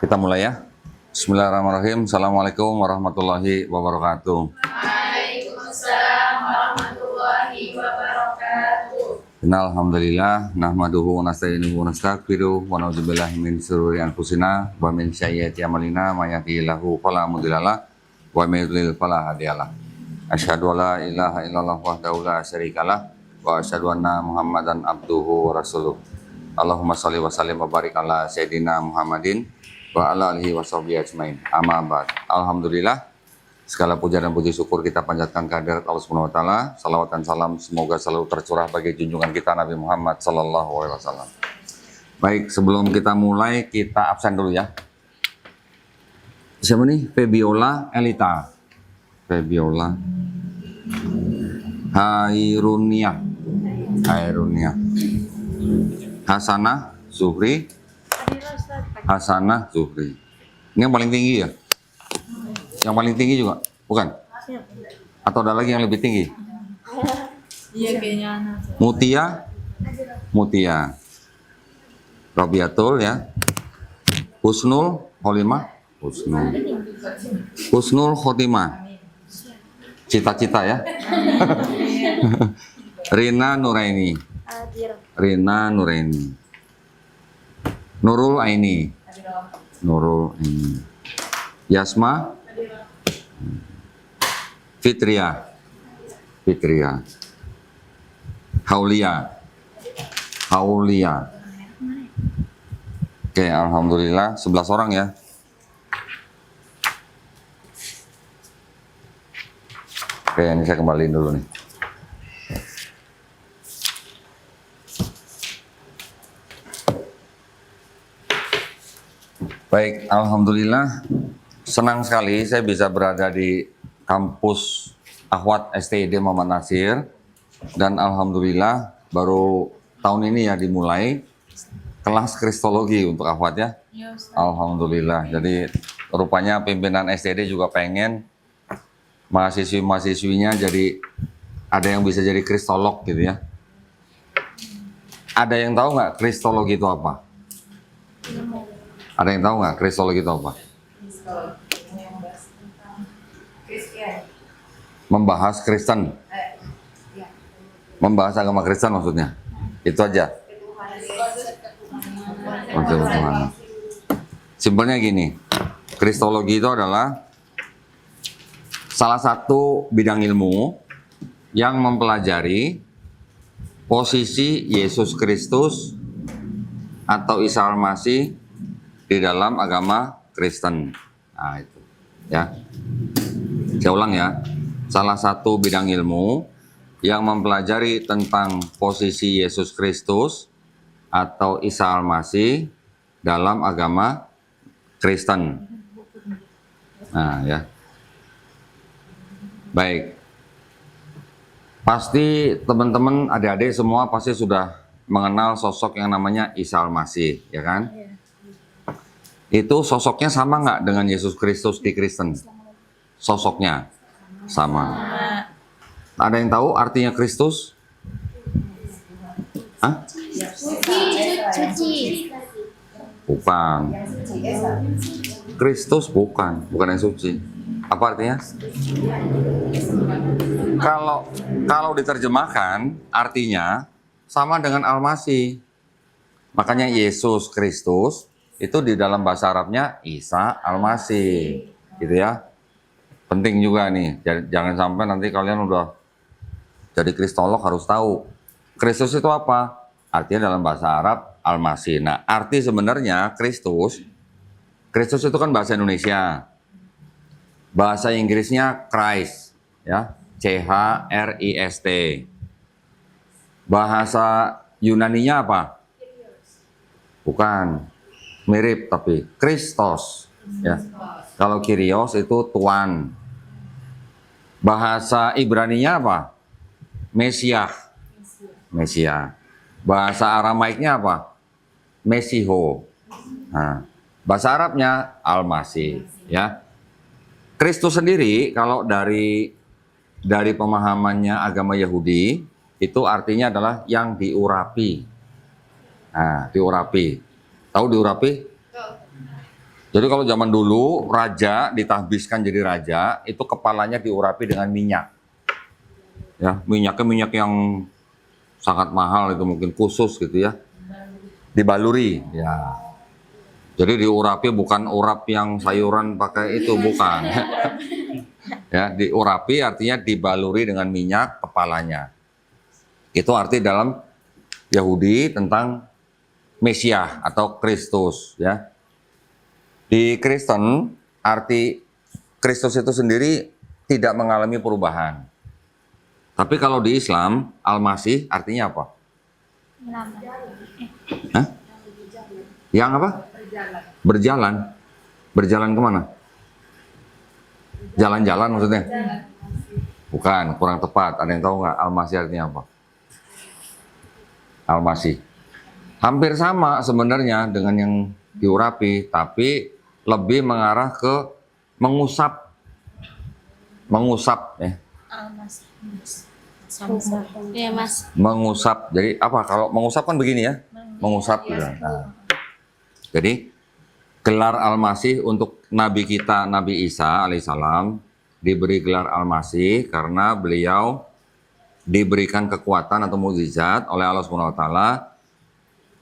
Kita mulai ya. Bismillahirrahmanirrahim. Assalamualaikum warahmatullahi wabarakatuh. Waalaikumsalam warahmatullahi wabarakatuh. Alhamdulillah, nahmaduhu wa nasta'inuhu wa nastaghfiruh wa na'udzubillahi min syururi anfusina wa min sayyiati a'malina may yahdihillahu fala mudhillalah wa may yudlil fala hadiyalah. Asyhadu an la ilaha illallah wahdahu la syarikalah wa asyhadu anna Muhammadan abduhu wa rasuluh. Allahumma shalli wa sallim wa barik ala sayyidina Muhammadin wa ala alihi wa sahbihi ajmain. Amma ba'd. Alhamdulillah, segala puja dan puji syukur kita panjatkan kehadirat Allah Subhanahu wa taala. Salawat dan salam semoga selalu tercurah bagi junjungan kita Nabi Muhammad sallallahu alaihi wasallam. Baik, sebelum kita mulai kita absen dulu ya. Siapa nih? Febiola Elita. Febiola Hairunia. Hasanah Zuhri. Hasanah Zuhri. Ini yang paling tinggi ya? Yang paling tinggi juga? Bukan? Atau ada lagi yang lebih tinggi? Iya kayaknya. Mutia. Robiatul ya. Husnul Khotimah. Husnul Khotimah. Cita-cita ya. Rina Nuraini. Nurul Aini. Yasma Fitria. Haulia. Oke, alhamdulillah 11 orang ya. Oke, ini saya kembaliin dulu nih. Baik, alhamdulillah senang sekali saya bisa berada di kampus Akhwat STID Muhammad Nasir, dan alhamdulillah baru tahun ini ya dimulai kelas kristologi untuk Akhwat ya. Alhamdulillah. Jadi rupanya pimpinan STID juga pengen mahasiswi-mahasiswinya jadi ada yang bisa jadi kristolog gitu ya. Ada yang tahu nggak kristologi itu apa? Ada yang tahu nggak kristologi itu apa? Membahas Kristen. Membahas agama Kristen maksudnya. Itu aja. Simpelnya gini, kristologi itu adalah salah satu bidang ilmu yang mempelajari posisi Yesus Kristus atau Isa Al-Masih di dalam agama Kristen. Nah itu ya. Saya ulang ya. Salah satu bidang ilmu yang mempelajari tentang posisi Yesus Kristus atau Isa Al-Masih dalam agama Kristen. Nah ya. Baik. Pasti teman-teman adik-adik semua pasti sudah mengenal sosok yang namanya Isa Al-Masih, ya kan? Itu sosoknya sama nggak dengan Yesus Kristus di Kristen? Sosoknya sama. Ada yang tahu artinya Kristus? Hah? Bukan. Kristus bukan yang suci. Apa artinya? Kalau diterjemahkan artinya sama dengan Al-Masih. Makanya Yesus Kristus itu di dalam bahasa Arabnya Isa Al-Masih, gitu ya. Penting juga nih, jangan sampai nanti kalian udah jadi kristolog harus tahu Kristus itu apa. Artinya dalam bahasa Arab Al-Masih. Nah, arti sebenarnya Kristus itu kan bahasa Indonesia. Bahasa Inggrisnya Christ, ya, CHRIST. Bahasa Yunaninya apa? Bukan. Mirip tapi Kristos ya. Kalau Kyrios itu Tuhan. Bahasa Ibraninya apa? Mesiah. Bahasa Aramaiknya apa? Mesiho. Nah, bahasa Arabnya Al-Masih ya. Kristus sendiri kalau dari pemahamannya agama Yahudi itu artinya adalah yang diurapi. Nah, diurapi. Tahu diurapi? Jadi kalau zaman dulu raja ditahbiskan jadi raja, itu kepalanya diurapi dengan minyak. Ya, minyaknya minyak yang sangat mahal itu mungkin khusus gitu ya. Dibaluri, ya. Jadi diurapi bukan urap yang sayuran pakai itu, bukan. Ya, diurapi artinya dibaluri dengan minyak kepalanya. Itu arti dalam Yahudi tentang Mesias atau Kristus, ya. Di Kristen, arti Kristus itu sendiri tidak mengalami perubahan. Tapi kalau di Islam, Al-Masih artinya apa? Hah? Yang apa? Berjalan. Berjalan kemana? Jalan-jalan maksudnya? Bukan, kurang tepat. Ada yang tahu nggak Al-Masih artinya apa? Al-Masih. Hampir sama sebenarnya dengan yang diurapi, tapi lebih mengarah ke mengusap. Mengusap ya. Iya mas. Mengusap. Jadi apa? Kalau mengusap kan begini ya. Mengusap gitu. Nah. Jadi gelar Al-Masih untuk Nabi kita Nabi Isa alaihissalam diberi gelar Al-Masih karena beliau diberikan kekuatan atau mukjizat oleh Allah Subhanahu wa taala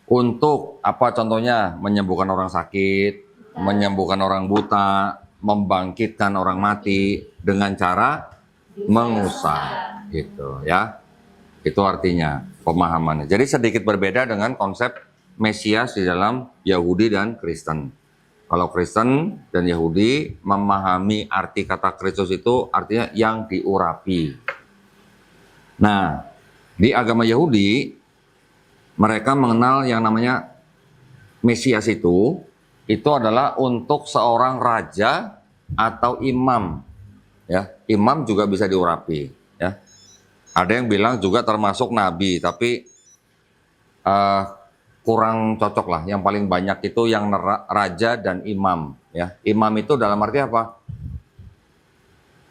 untuk apa contohnya menyembuhkan orang sakit, menyembuhkan orang buta, membangkitkan orang mati dengan cara mengusap gitu ya. Itu artinya pemahamannya. Jadi sedikit berbeda dengan konsep Mesias di dalam Yahudi dan Kristen. Kalau Kristen dan Yahudi memahami arti kata Kristus itu artinya yang diurapi. Nah, di agama Yahudi mereka mengenal yang namanya Mesias itu adalah untuk seorang raja atau imam. Ya, imam juga bisa diurapi. Ya, ada yang bilang juga termasuk nabi, tapi kurang cocok lah. Yang paling banyak itu yang raja dan imam. Ya, imam itu dalam arti apa?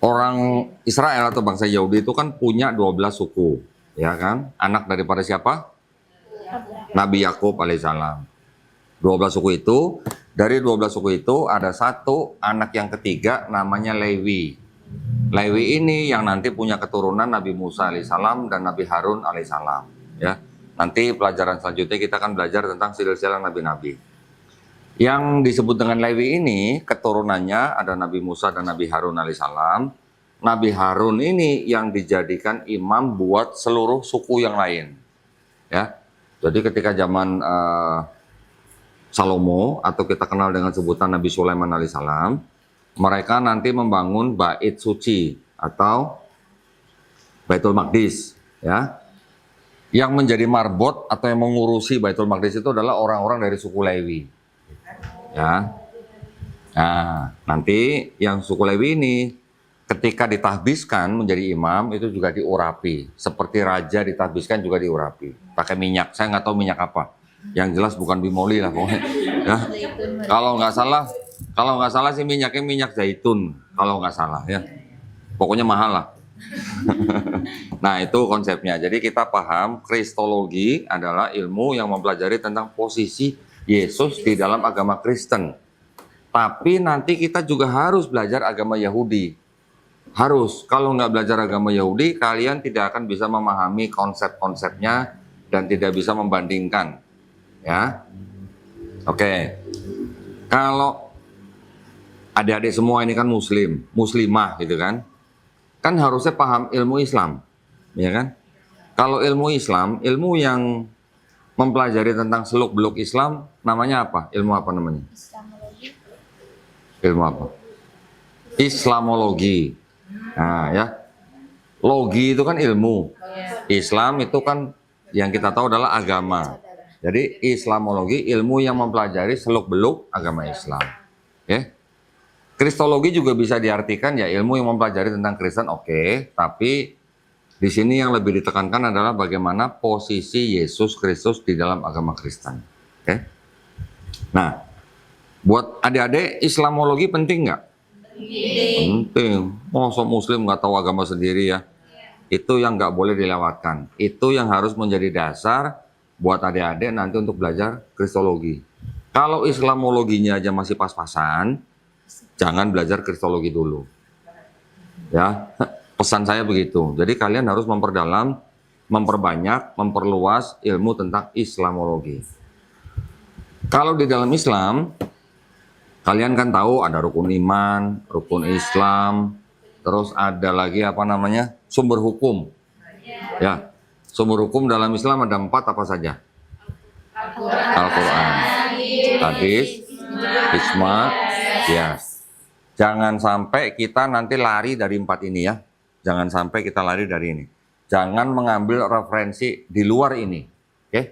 Orang Israel atau bangsa Yahudi itu kan punya 12 suku, ya kan? Anak daripada siapa? Nabi Yakub alaihissalam. 12 suku itu, dari 12 suku itu ada satu anak yang ketiga namanya Lewi. Lewi ini yang nanti punya keturunan Nabi Musa alaihissalam dan Nabi Harun alaihissalam. Ya, nanti pelajaran selanjutnya kita akan belajar tentang silsilah nabi-nabi. Yang disebut dengan Lewi ini keturunannya ada Nabi Musa dan Nabi Harun alaihissalam. Nabi Harun ini yang dijadikan imam buat seluruh suku yang lain. Ya, jadi ketika zaman Salomo atau kita kenal dengan sebutan Nabi Sulaiman alaihissalam, mereka nanti membangun bait suci atau Baitul Maqdis, ya. Yang menjadi marbot atau yang mengurusi Baitul Maqdis itu adalah orang-orang dari suku Lewi. Ya. Nah, nanti yang suku Lewi ini ketika ditahbiskan menjadi imam itu juga diurapi. Seperti raja ditahbiskan juga diurapi. Pakai minyak, saya nggak tahu minyak apa. Yang jelas bukan bimoli lah pokoknya. Ya. Kalau nggak salah sih minyaknya minyak zaitun. Kalau nggak salah ya. Pokoknya mahal lah. Nah itu konsepnya. Jadi kita paham Kristologi adalah ilmu yang mempelajari tentang posisi Yesus di dalam agama Kristen. Tapi nanti kita juga harus belajar agama Yahudi. Harus. Kalau nggak belajar agama Yahudi, kalian tidak akan bisa memahami konsep-konsepnya dan tidak bisa membandingkan. Ya, oke. Kalau adik-adik semua ini kan Muslim, Muslimah gitu kan? Kan harusnya paham ilmu Islam, ya kan? Kalau ilmu Islam, ilmu yang mempelajari tentang seluk-beluk Islam, namanya apa? Ilmu apa namanya? Ilmu apa? Islamologi. Nah ya, logi itu kan ilmu. Islam itu kan yang kita tahu adalah agama. Jadi Islamologi ilmu yang mempelajari seluk-beluk agama Islam. Ya. Kristologi juga bisa diartikan ya ilmu yang mempelajari tentang Kristen, oke. Tapi di sini yang lebih ditekankan adalah bagaimana posisi Yesus Kristus di dalam agama Kristen. Oke. Nah, buat adik-adik Islamologi penting nggak? Penting. Masa Muslim nggak tahu agama sendiri ya? Itu yang nggak boleh dilewatkan. Itu yang harus menjadi dasar buat adik-adik nanti untuk belajar Kristologi. Kalau Islamologinya aja masih pas-pasan, jangan belajar Kristologi dulu. Ya, pesan saya begitu. Jadi kalian harus memperdalam, memperbanyak, memperluas ilmu tentang Islamologi. Kalau di dalam Islam, kalian kan tahu ada rukun iman, rukun Islam, terus ada lagi apa namanya, sumber hukum. Ya, sumber hukum dalam Islam ada 4 apa saja? Al-Quran, hadis, ijma, qiyas. Jangan sampai kita nanti lari dari 4 ini ya. Jangan sampai kita lari dari ini. Jangan mengambil referensi di luar ini. Oke?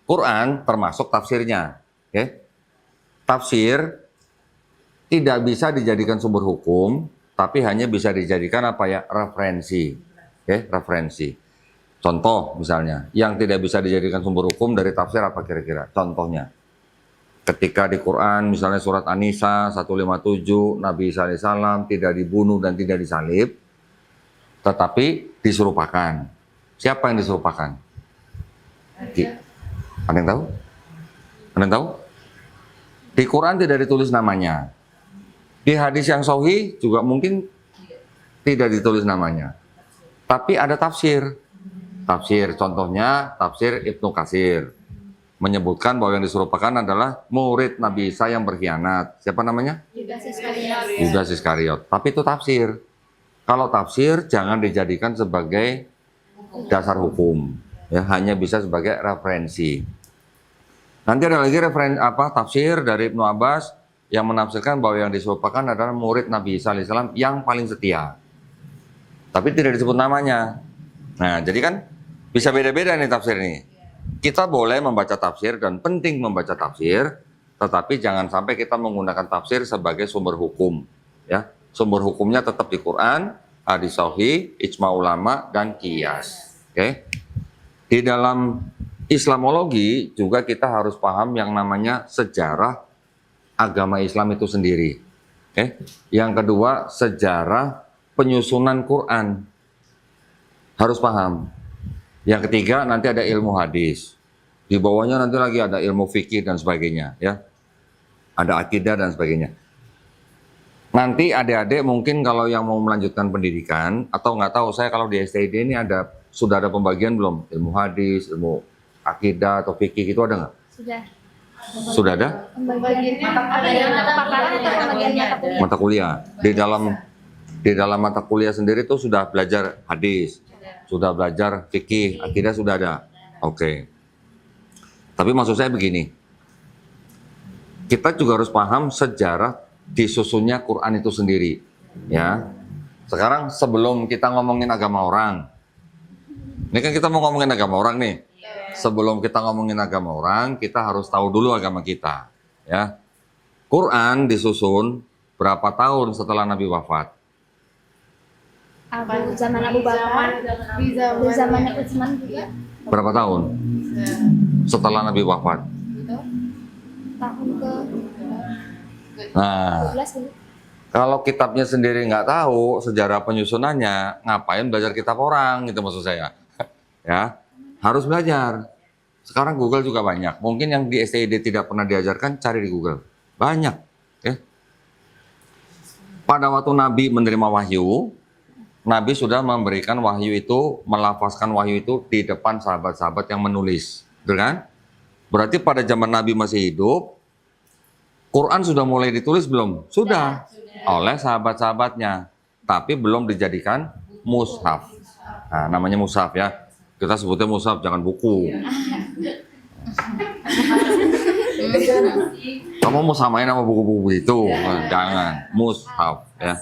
Quran termasuk tafsirnya. Oke? Tafsir tidak bisa dijadikan sumber hukum, tapi hanya bisa dijadikan apa ya? Referensi. Oke? Referensi. Contoh misalnya, yang tidak bisa dijadikan sumber hukum dari tafsir apa kira-kira? Contohnya, ketika di Quran misalnya surat An-Nisa 157, Nabi Isa alaihissalam tidak dibunuh dan tidak disalib, tetapi diserupakan. Siapa yang diserupakan? Ada yang tahu? Ada yang tahu? Di Quran tidak ditulis namanya. Di hadis yang sahih juga mungkin tidak ditulis namanya. Tapi ada tafsir. Tafsir, contohnya tafsir Ibnu Katsir menyebutkan bahwa yang diserupakan adalah murid Nabi Isa yang berkhianat. Siapa namanya? Yudas Iskariot. Tapi itu tafsir. Kalau tafsir jangan dijadikan sebagai dasar hukum, ya hanya bisa sebagai referensi. Nanti ada lagi tafsir dari Ibnu Abbas yang menafsirkan bahwa yang diserupakan adalah murid Nabi Isa alaihissalam yang paling setia. Tapi tidak disebut namanya. Nah, jadi kan bisa beda-beda nih tafsir ini. Kita boleh membaca tafsir dan penting membaca tafsir, tetapi jangan sampai kita menggunakan tafsir sebagai sumber hukum. Ya, sumber hukumnya tetap di Quran, hadis sahih, ijma ulama, dan qiyas. Oke. Di dalam Islamologi juga kita harus paham yang namanya sejarah agama Islam itu sendiri. Oke. Yang kedua, sejarah penyusunan Quran. Harus paham. Yang ketiga, nanti ada ilmu hadis. Di bawahnya nanti lagi ada ilmu fikih dan sebagainya, ya. Ada akidah dan sebagainya. Nanti adik-adik mungkin kalau yang mau melanjutkan pendidikan atau nggak tahu, saya kalau di STID ini sudah ada pembagian belum? Ilmu hadis, ilmu akidah atau fikih itu ada nggak? Sudah. Sudah ada? Pembagiannya Mata kuliah. Di dalam mata kuliah sendiri tuh sudah belajar hadis, sudah belajar fikih, akidah sudah ada. Oke. Tapi maksud saya begini, kita juga harus paham sejarah disusunnya Quran itu sendiri. Ya. Sekarang sebelum kita ngomongin agama orang, ini kan kita mau ngomongin agama orang nih. Sebelum kita ngomongin agama orang, kita harus tahu dulu agama kita. Ya. Quran disusun berapa tahun setelah Nabi wafat? Zaman Abu Bakar, di zaman Utsman juga. Berapa tahun setelah Nabi wafat? Tahun ke Nah, 12 dulu. kalau kitabnya sendiri nggak tahu sejarah penyusunannya, ngapain belajar kitab orang gitu maksud saya. Ya, harus belajar. Sekarang Google juga banyak. Mungkin yang di STID tidak pernah diajarkan, cari di Google. Banyak. Ya. Pada waktu Nabi menerima wahyu, Nabi sudah memberikan wahyu itu, melafazkan wahyu itu di depan sahabat-sahabat yang menulis. Betul kan? Berarti pada zaman Nabi masih hidup, Quran sudah mulai ditulis belum? Sudah. Oleh sahabat-sahabatnya. Tapi belum dijadikan mushaf. Nah, namanya mushaf ya. Kita sebutnya mushaf, jangan buku. Kamu mau samain sama buku-buku itu? Jangan. Mushaf ya.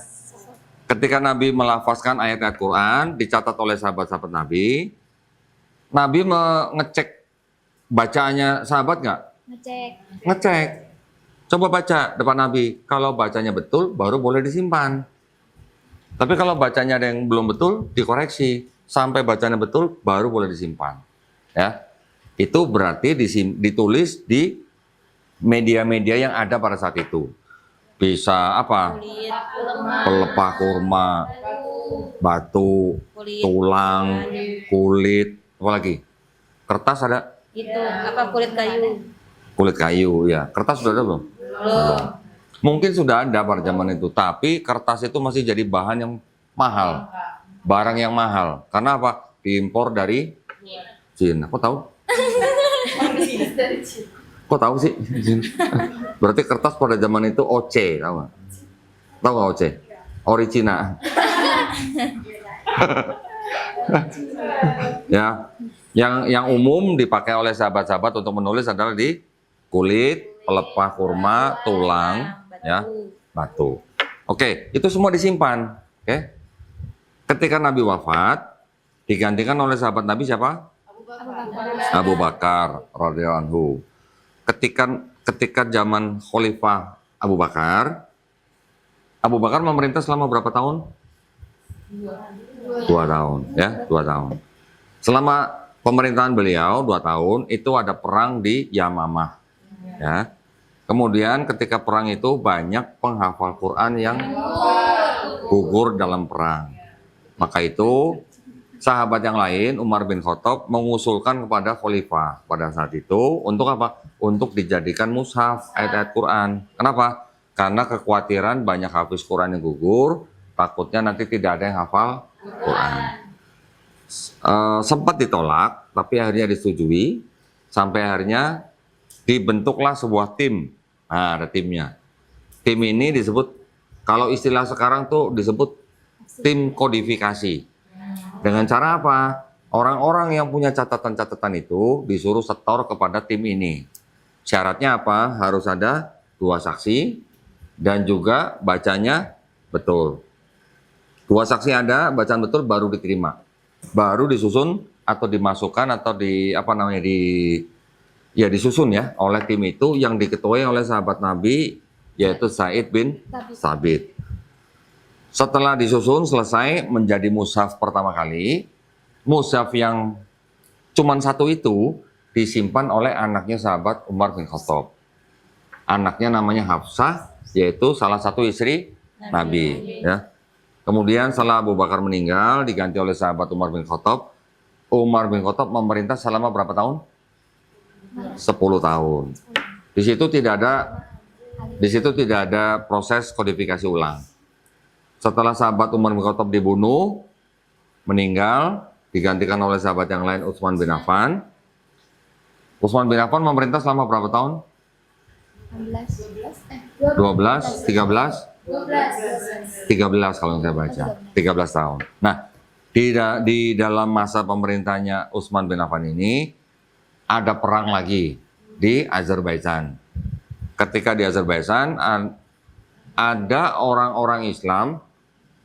Ketika Nabi melafazkan ayat-ayat Quran, dicatat oleh sahabat-sahabat Nabi, Nabi mengecek bacaannya sahabat nggak? Ngecek. Coba baca depan Nabi. Kalau bacanya betul, baru boleh disimpan. Tapi kalau bacanya ada yang belum betul, dikoreksi. Sampai bacanya betul, baru boleh disimpan. Ya, itu berarti ditulis di media-media yang ada pada saat itu. Bisa apa? Pelepah kurma, batu, tulang, kulit, apa lagi? Kertas ada? Itu apa kulit kayu? Kulit kayu, ya. Kertas sudah ada belum? Belum. Mungkin sudah ada pada zaman itu, tapi kertas itu masih jadi bahan yang mahal. Barang yang mahal. Karena apa? Diimpor dari Cina. Kok tahu? Kok tahu sih? Berarti kertas pada zaman itu OC, tahu nggak? Tahu nggak OC? Origina. Ya, yang umum dipakai oleh sahabat-sahabat untuk menulis adalah di kulit, pelepah kurma, tulang, ya, batu. Oke, itu semua disimpan. Oke. Ketika Nabi wafat, digantikan oleh sahabat Nabi siapa? Abu Bakar radhiyallahu anhu. Ketika zaman Khalifah Abu Bakar memerintah selama berapa tahun? 2 tahun, ya, 2 tahun. Selama pemerintahan beliau 2 tahun itu ada perang di Yamamah, ya. Kemudian ketika perang itu banyak penghafal Quran yang gugur dalam perang. Maka itu sahabat yang lain, Umar bin Khattab, mengusulkan kepada Khalifah pada saat itu untuk apa? Untuk dijadikan mushaf ayat-ayat Quran. Kenapa? Karena kekhawatiran banyak hafiz Quran yang gugur, takutnya nanti tidak ada yang hafal Quran. Sempat ditolak, tapi akhirnya disetujui. Sampai akhirnya dibentuklah sebuah tim. Nah, ada timnya. Tim ini disebut, kalau istilah sekarang tuh disebut tim kodifikasi. Dengan cara apa? Orang-orang yang punya catatan-catatan itu disuruh setor kepada tim ini. Syaratnya apa? Harus ada 2 saksi dan juga bacanya betul. 2 saksi ada, bacaan betul baru diterima. Baru disusun atau dimasukkan atau disusun ya oleh tim itu yang diketuai oleh sahabat Nabi yaitu Sa'id bin Thabit. Setelah disusun selesai menjadi mushaf pertama kali, mushaf yang cuman 1 itu disimpan oleh anaknya sahabat Umar bin Khattab. Anaknya namanya Hafsah, yaitu salah satu istri Nabi. Ya. Kemudian setelah Abu Bakar meninggal, diganti oleh sahabat Umar bin Khattab. Umar bin Khattab memerintah selama berapa tahun? 10 tahun. Di situ tidak ada proses kodifikasi ulang. Setelah sahabat Umar bin Khattab dibunuh, meninggal, digantikan oleh sahabat yang lain Utsman bin Affan. Utsman bin Affan memerintah selama berapa tahun? 12, 13? 13 kalau saya baca. 13 tahun. Nah, di dalam masa pemerintahnya Utsman bin Affan ini, ada perang lagi di Azerbaijan. Ketika di Azerbaijan, ada orang-orang Islam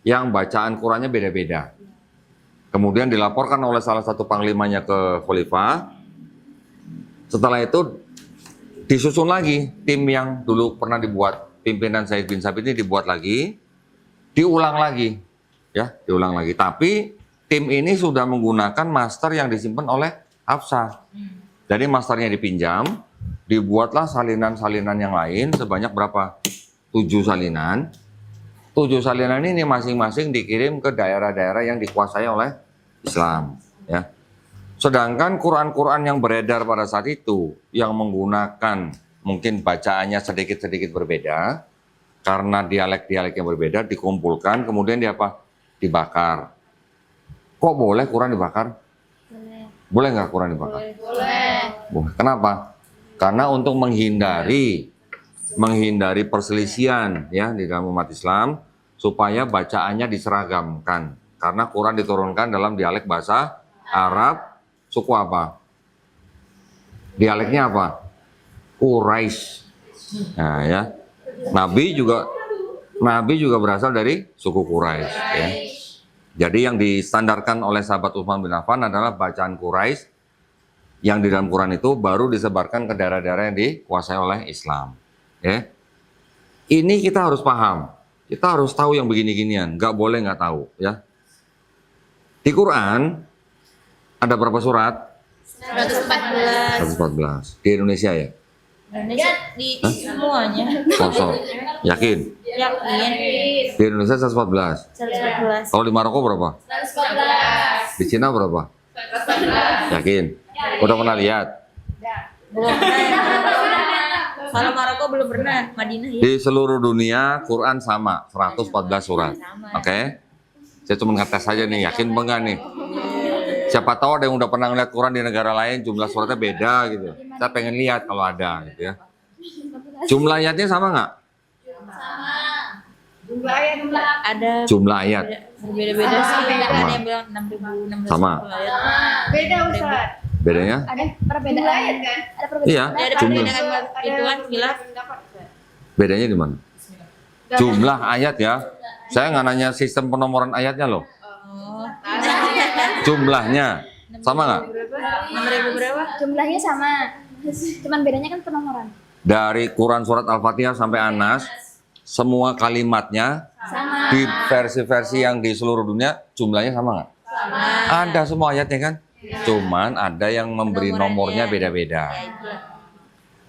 yang bacaan Qurannya beda-beda. Kemudian dilaporkan oleh salah satu panglimanya ke Khalifah. Setelah itu disusun lagi tim yang dulu pernah dibuat pimpinan Said bin Sabit ini dibuat lagi, diulang lagi, ya, diulang lagi. Tapi tim ini sudah menggunakan master yang disimpan oleh Hafsah. Jadi masternya dipinjam, dibuatlah salinan-salinan yang lain sebanyak berapa? 7 salinan. 7 salinan ini masing-masing dikirim ke daerah-daerah yang dikuasai oleh Islam, ya. Sedangkan Quran-Quran yang beredar pada saat itu yang menggunakan mungkin bacaannya sedikit-sedikit berbeda karena dialek-dialek yang berbeda dikumpulkan kemudian dibakar. Kok boleh Quran dibakar? Boleh nggak Quran dibakar? Boleh. Kenapa? Karena untuk menghindari perselisihan ya di dalam umat Islam supaya bacaannya diseragamkan. Karena Quran diturunkan dalam dialek bahasa Arab suku apa? Dialeknya apa? Quraisy. Nah, ya. Nabi juga berasal dari suku Quraisy ya. Jadi yang distandarkan oleh sahabat Utsman bin Affan adalah bacaan Quraisy yang di dalam Quran itu baru disebarkan ke daerah-daerah yang dikuasai oleh Islam. Ya. Ini kita harus paham. Kita harus tahu yang begini-ginian. Nggak boleh nggak tahu. Ya. Di Quran ada berapa surat? 114. Di Indonesia ya? Indonesia di semuanya. Kosong. Yakin? Yakin. Di Indonesia 114. 114. Kalau di Maroko berapa? 114. Di Cina berapa? 114. Yakin? Udah pernah lihat? Belum pernah. Kalau Maroko belum pernah, Madinah ya. Di seluruh dunia Quran sama 114 surat. Sama. Oke. Saya cuma ngetes saja nih, yakin enggak nih? Siapa tahu ada yang udah pernah ngeliat Quran di negara lain jumlah suratnya beda gitu. Saya pengen lihat kalau ada gitu ya. Jumlah ayatnya sama nggak? Ada Jumlah ayat berbeda-beda sih. Beda. Ada yang bilang 6.600 Sama. ayat. Beda Ustaz. bedanya? Ada perbedaan ayat kan? Ada perbedaan. Iya, Ya, ada jumlah. perbedaan itu kan khilaf. Bedanya di mana? Jumlah ayat ya. Saya nggak nanya sistem penomoran ayatnya loh. Oh. Jumlahnya sama nggak? 6.000 berapa? Jumlahnya sama. Cuman bedanya kan penomoran. Dari Quran surat Al-Fatihah sampai Anas, semua kalimatnya Sama. di versi-versi yang di seluruh dunia jumlahnya sama nggak? Ada semua ayatnya kan? Cuman ada yang memberi nomornya beda-beda.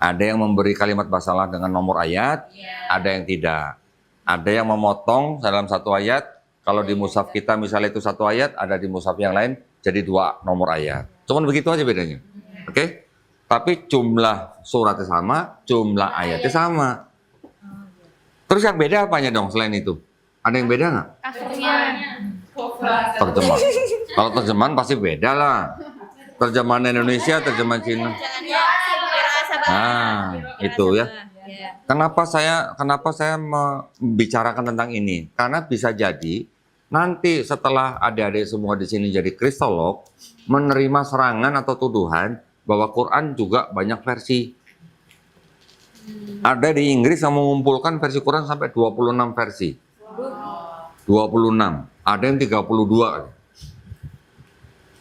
Ada yang memberi kalimat basalah dengan nomor ayat, ada yang tidak. Ada yang memotong dalam satu ayat. Kalau di mushaf kita misalnya itu satu ayat, ada di mushaf yang lain jadi 2 nomor ayat. Cuman begitu aja bedanya. Oke? Tapi jumlah suratnya sama, jumlah ayatnya sama. Terus yang beda apanya dong selain itu? Ada yang beda nggak? Covernya. Terjemah. Kalau terjemahan pasti beda lah. Terjemahan Indonesia, terjemahan Cina. Nah, itu ya. Kenapa saya membicarakan tentang ini? Karena bisa jadi nanti setelah adik-adik semua di sini jadi kristolog, menerima serangan atau tuduhan bahwa Quran juga banyak versi. Ada di Inggris yang mengumpulkan versi Quran sampai 26 versi. 26. Ada yang 32.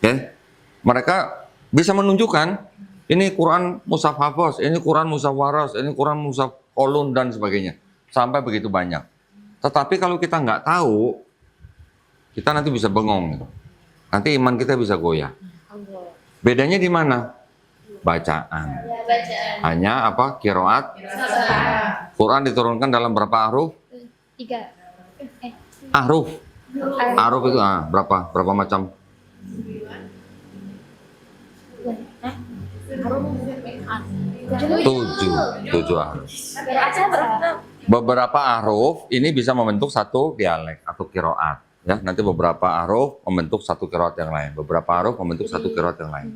Oke. Mereka bisa menunjukkan ini Quran Mushaf Hafiz, ini Quran Mushaf Waras, ini Quran Mushaf Qolun dan sebagainya. Sampai begitu banyak. Tetapi kalau kita nggak tahu, kita nanti bisa bengong. Nanti iman kita bisa goyah. Bedanya di mana? Bacaan. Hanya apa? Qiraat. Quran diturunkan dalam berapa ahruf? 3. Ahruf. Ahruf itu berapa? Berapa macam? Tujuh ahruf. Beberapa ahruf ini bisa membentuk satu dialek atau qiraat. Ya, nanti beberapa ahruf membentuk satu qiraat yang lain. Beberapa ahruf membentuk satu qiraat yang lain.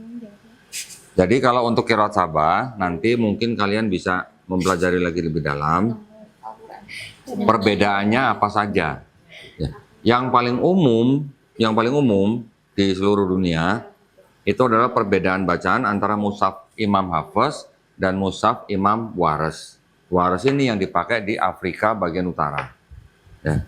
Jadi kalau untuk qiraat Sabah, nanti mungkin kalian bisa mempelajari lagi lebih dalam. Perbedaannya apa saja? Ya. Yang paling umum di seluruh dunia itu adalah perbedaan bacaan antara mushaf Imam Hafiz dan mushaf Imam Waras. Waras ini yang dipakai di Afrika bagian utara. Ya.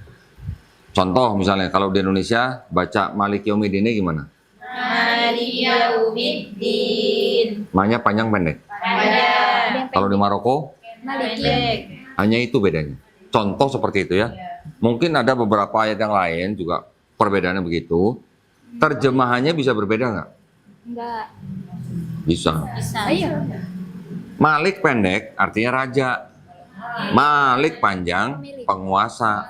Contoh misalnya kalau di Indonesia baca Malik Yaumiddin gimana? Malik Yaumiddin. Maknanya panjang pendek. Panjang. Kalau di Maroko Pendek. hanya itu bedanya. Contoh seperti itu ya. Mungkin ada beberapa ayat yang lain juga perbedaannya begitu. Terjemahannya bisa berbeda nggak? Enggak. Bisa. Bisa. Ayo. Malik pendek artinya raja. Malik panjang penguasa.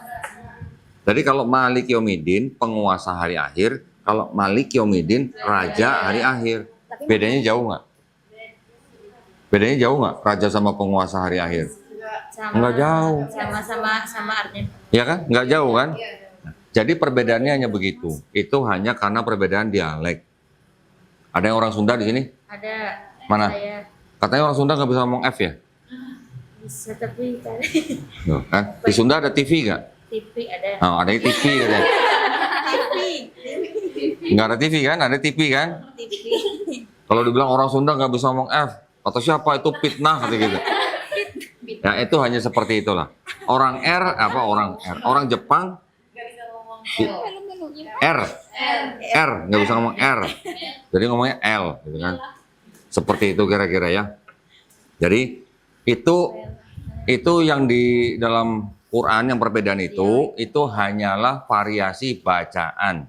Jadi kalau Malik Yaumiddin penguasa hari akhir, kalau Malik Yaumiddin raja hari akhir. Bedanya jauh nggak? Bedanya jauh nggak? Raja sama penguasa hari akhir? Nggak jauh. Sama artinya. Ya kan? Nggak jauh kan? Jadi perbedaannya hanya begitu. Itu hanya karena perbedaan dialek. Ada yang orang Sunda di sini? Ada. Mana? Saya Katanya orang Sunda nggak bisa ngomong F ya? bisa tapi Loh, kan? Di Sunda ada TV nggak? TV ada. Oh, ada TV katanya. Nggak ada TV kan? Ada TV kan? TV. Kalau dibilang orang Sunda nggak bisa ngomong F, kata siapa itu fitnah kata gitu. Ya itu hanya seperti itulah. Orang R apa orang R? Orang Jepang R nggak bisa ngomong R, jadi ngomongnya L gitu kan. Seperti itu kira-kira ya. Jadi itu yang di dalam Quran yang perbedaan itu hanyalah variasi bacaan.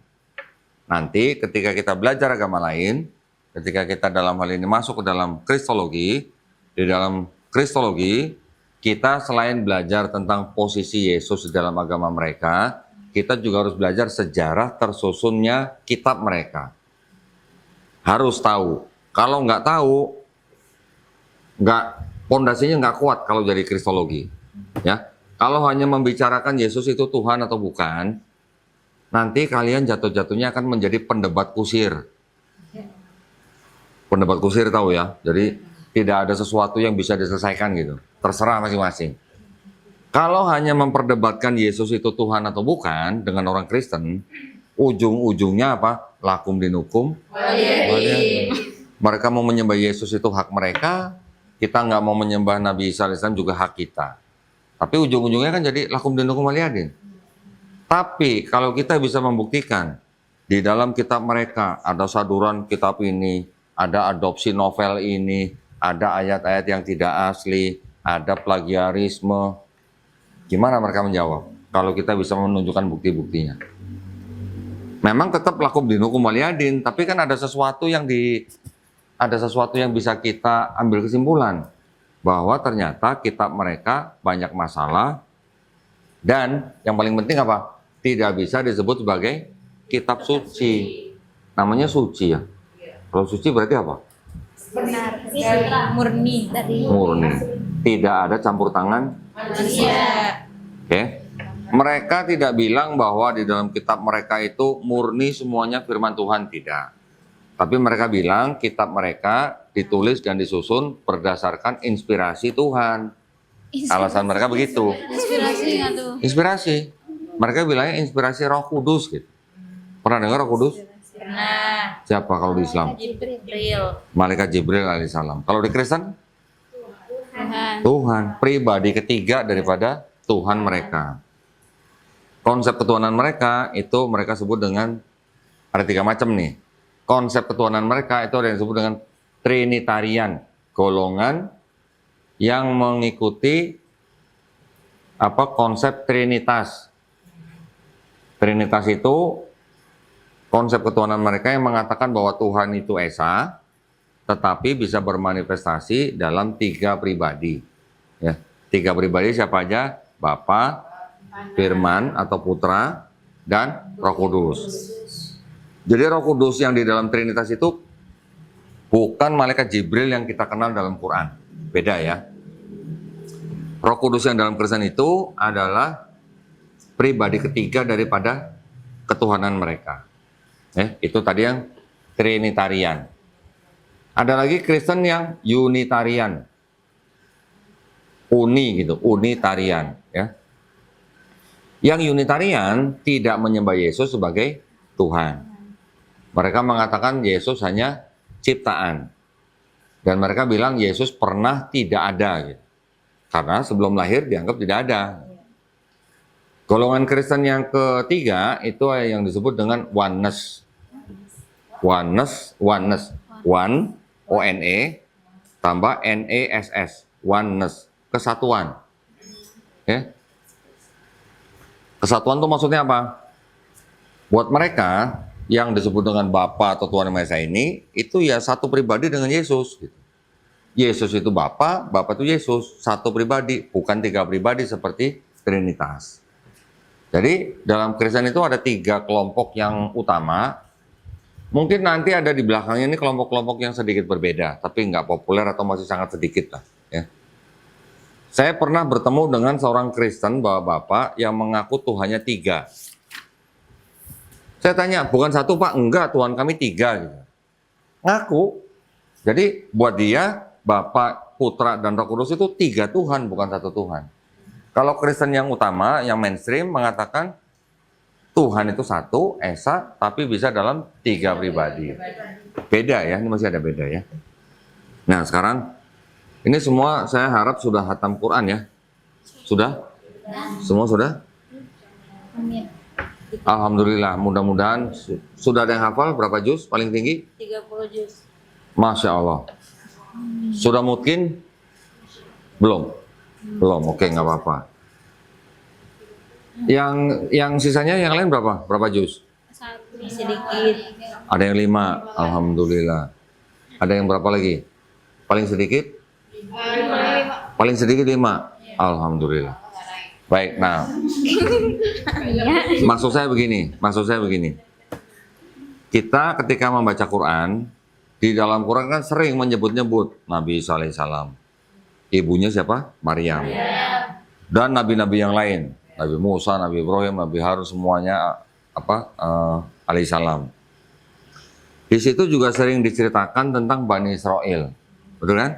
Nanti ketika kita belajar agama lain, ketika kita dalam hal ini masuk ke dalam kristologi, di dalam kristologi kita selain belajar tentang posisi Yesus di dalam agama mereka, kita juga harus belajar sejarah tersusunnya kitab mereka. Harus tahu. Kalau nggak tahu, Pondasinya nggak kuat kalau jadi kristologi. Ya, kalau hanya membicarakan Yesus itu Tuhan atau bukan, nanti kalian jatuh-jatuhnya akan menjadi pendebat kusir. Pendebat kusir tahu ya, jadi tidak ada sesuatu yang bisa diselesaikan gitu. Terserah masing-masing. Kalau hanya memperdebatkan Yesus itu Tuhan atau bukan dengan orang Kristen, ujung-ujungnya apa? Lakum dinukum. Mereka mau menyembah Yesus itu hak mereka, kita nggak mau menyembah Nabi Isa AS juga hak kita. Tapi ujung-ujungnya kan jadi lakum dinukum waliyadin. Tapi kalau kita bisa membuktikan di dalam kitab mereka ada saduran kitab ini, ada adopsi novel ini, ada ayat-ayat yang tidak asli, ada plagiarisme. Gimana mereka menjawab? Kalau kita bisa menunjukkan bukti-buktinya. Memang tetap lakum dinukum waliyadin, tapi kan ada sesuatu yang bisa kita ambil kesimpulan bahwa ternyata kitab mereka banyak masalah dan yang paling penting apa? Tidak bisa disebut sebagai kitab suci. Namanya suci ya. Kalau suci berarti apa? Benar. Murni. Murni. Tidak ada campur tangan Manusia. Oke. Mereka tidak bilang bahwa di dalam kitab mereka itu murni semuanya firman Tuhan, tidak. Tapi mereka bilang kitab mereka ditulis dan disusun berdasarkan inspirasi Tuhan. Alasan mereka begitu. Inspirasi nggak tuh? Inspirasi. Mereka bilangnya inspirasi Roh Kudus gitu. Pernah dengar Roh Kudus? Pernah. Siapa kalau di Islam? Jibril. Malaikat Jibril alaihissalam. Kalau di Kristen? Tuhan. Tuhan, pribadi ketiga daripada Tuhan mereka. Konsep ketuhanan mereka itu mereka sebut dengan, ada 3 macam nih. Konsep ketuhanan mereka itu ada yang disebut dengan Trinitarian, golongan yang mengikuti konsep Trinitas. Trinitas itu konsep ketuhanan mereka yang mengatakan bahwa Tuhan itu Esa, tetapi bisa bermanifestasi dalam 3 pribadi. Ya, 3 pribadi siapa aja? Bapa, Firman atau Putra, dan Roh Kudus. Jadi Roh Kudus yang di dalam Trinitas itu bukan malaikat Jibril yang kita kenal dalam Quran. Beda ya. Roh Kudus yang dalam Kristen itu adalah pribadi ketiga daripada ketuhanan mereka. Itu tadi yang Trinitarian. Ada lagi Kristen yang Unitarian. Unitarian ya. Yang Unitarian tidak menyembah Yesus sebagai Tuhan. Mereka mengatakan Yesus hanya ciptaan. Dan mereka bilang Yesus pernah tidak ada gitu. Karena sebelum lahir dianggap tidak ada. Golongan Kristen yang ketiga itu yang disebut dengan oneness. Oneness. One, O-N-E, tambah N-E-S-S. Oneness. Kesatuan. Ya. Kesatuan itu maksudnya apa? Buat mereka yang disebut dengan Bapa atau Tuhan Yang Maha Esa ini, itu ya satu pribadi dengan Yesus. Gitu. Yesus itu Bapa, Bapa itu Yesus. Satu pribadi, bukan 3 pribadi seperti Trinitas. Jadi dalam Kristen itu ada 3 kelompok yang utama. Mungkin nanti ada di belakangnya ini kelompok-kelompok yang sedikit berbeda, tapi nggak populer atau masih sangat sedikit lah. Ya. Saya pernah bertemu dengan seorang Kristen bapak-bapak yang mengaku Tuhannya 3. Saya tanya, bukan 1 Pak? Enggak, Tuhan kami 3. Gitu. Ngaku. Jadi buat dia, Bapa, Putra, dan Roh Kudus itu 3 Tuhan, bukan 1 Tuhan. Kalau Kristen yang utama, yang mainstream mengatakan Tuhan itu 1, Esa, tapi bisa dalam 3 pribadi. Beda ya, ini masih ada beda ya. Nah sekarang, ini semua saya harap sudah hatam Quran ya. Sudah? Semua sudah? Amin. Alhamdulillah, mudah-mudahan sudah ada yang hafal berapa juz paling tinggi? 30 juz. Masya Allah. Sudah mungkin? Belum? Belum, oke nggak apa-apa. Yang sisanya yang lain berapa? Berapa juz? Sedikit. Ada yang 5, Alhamdulillah. Ada yang berapa lagi? Paling sedikit? Paling sedikit 5, Alhamdulillah. Baik, nah, maksud saya begini. Kita ketika membaca Quran, di dalam Quran kan sering menyebut-nyebut Nabi Isa alaihissalam, ibunya siapa? Maryam. Dan nabi-nabi yang lain, Nabi Musa, Nabi Ibrahim, Nabi Harun, semuanya alaihissalam. Di situ juga sering diceritakan tentang Bani Israel, betul kan?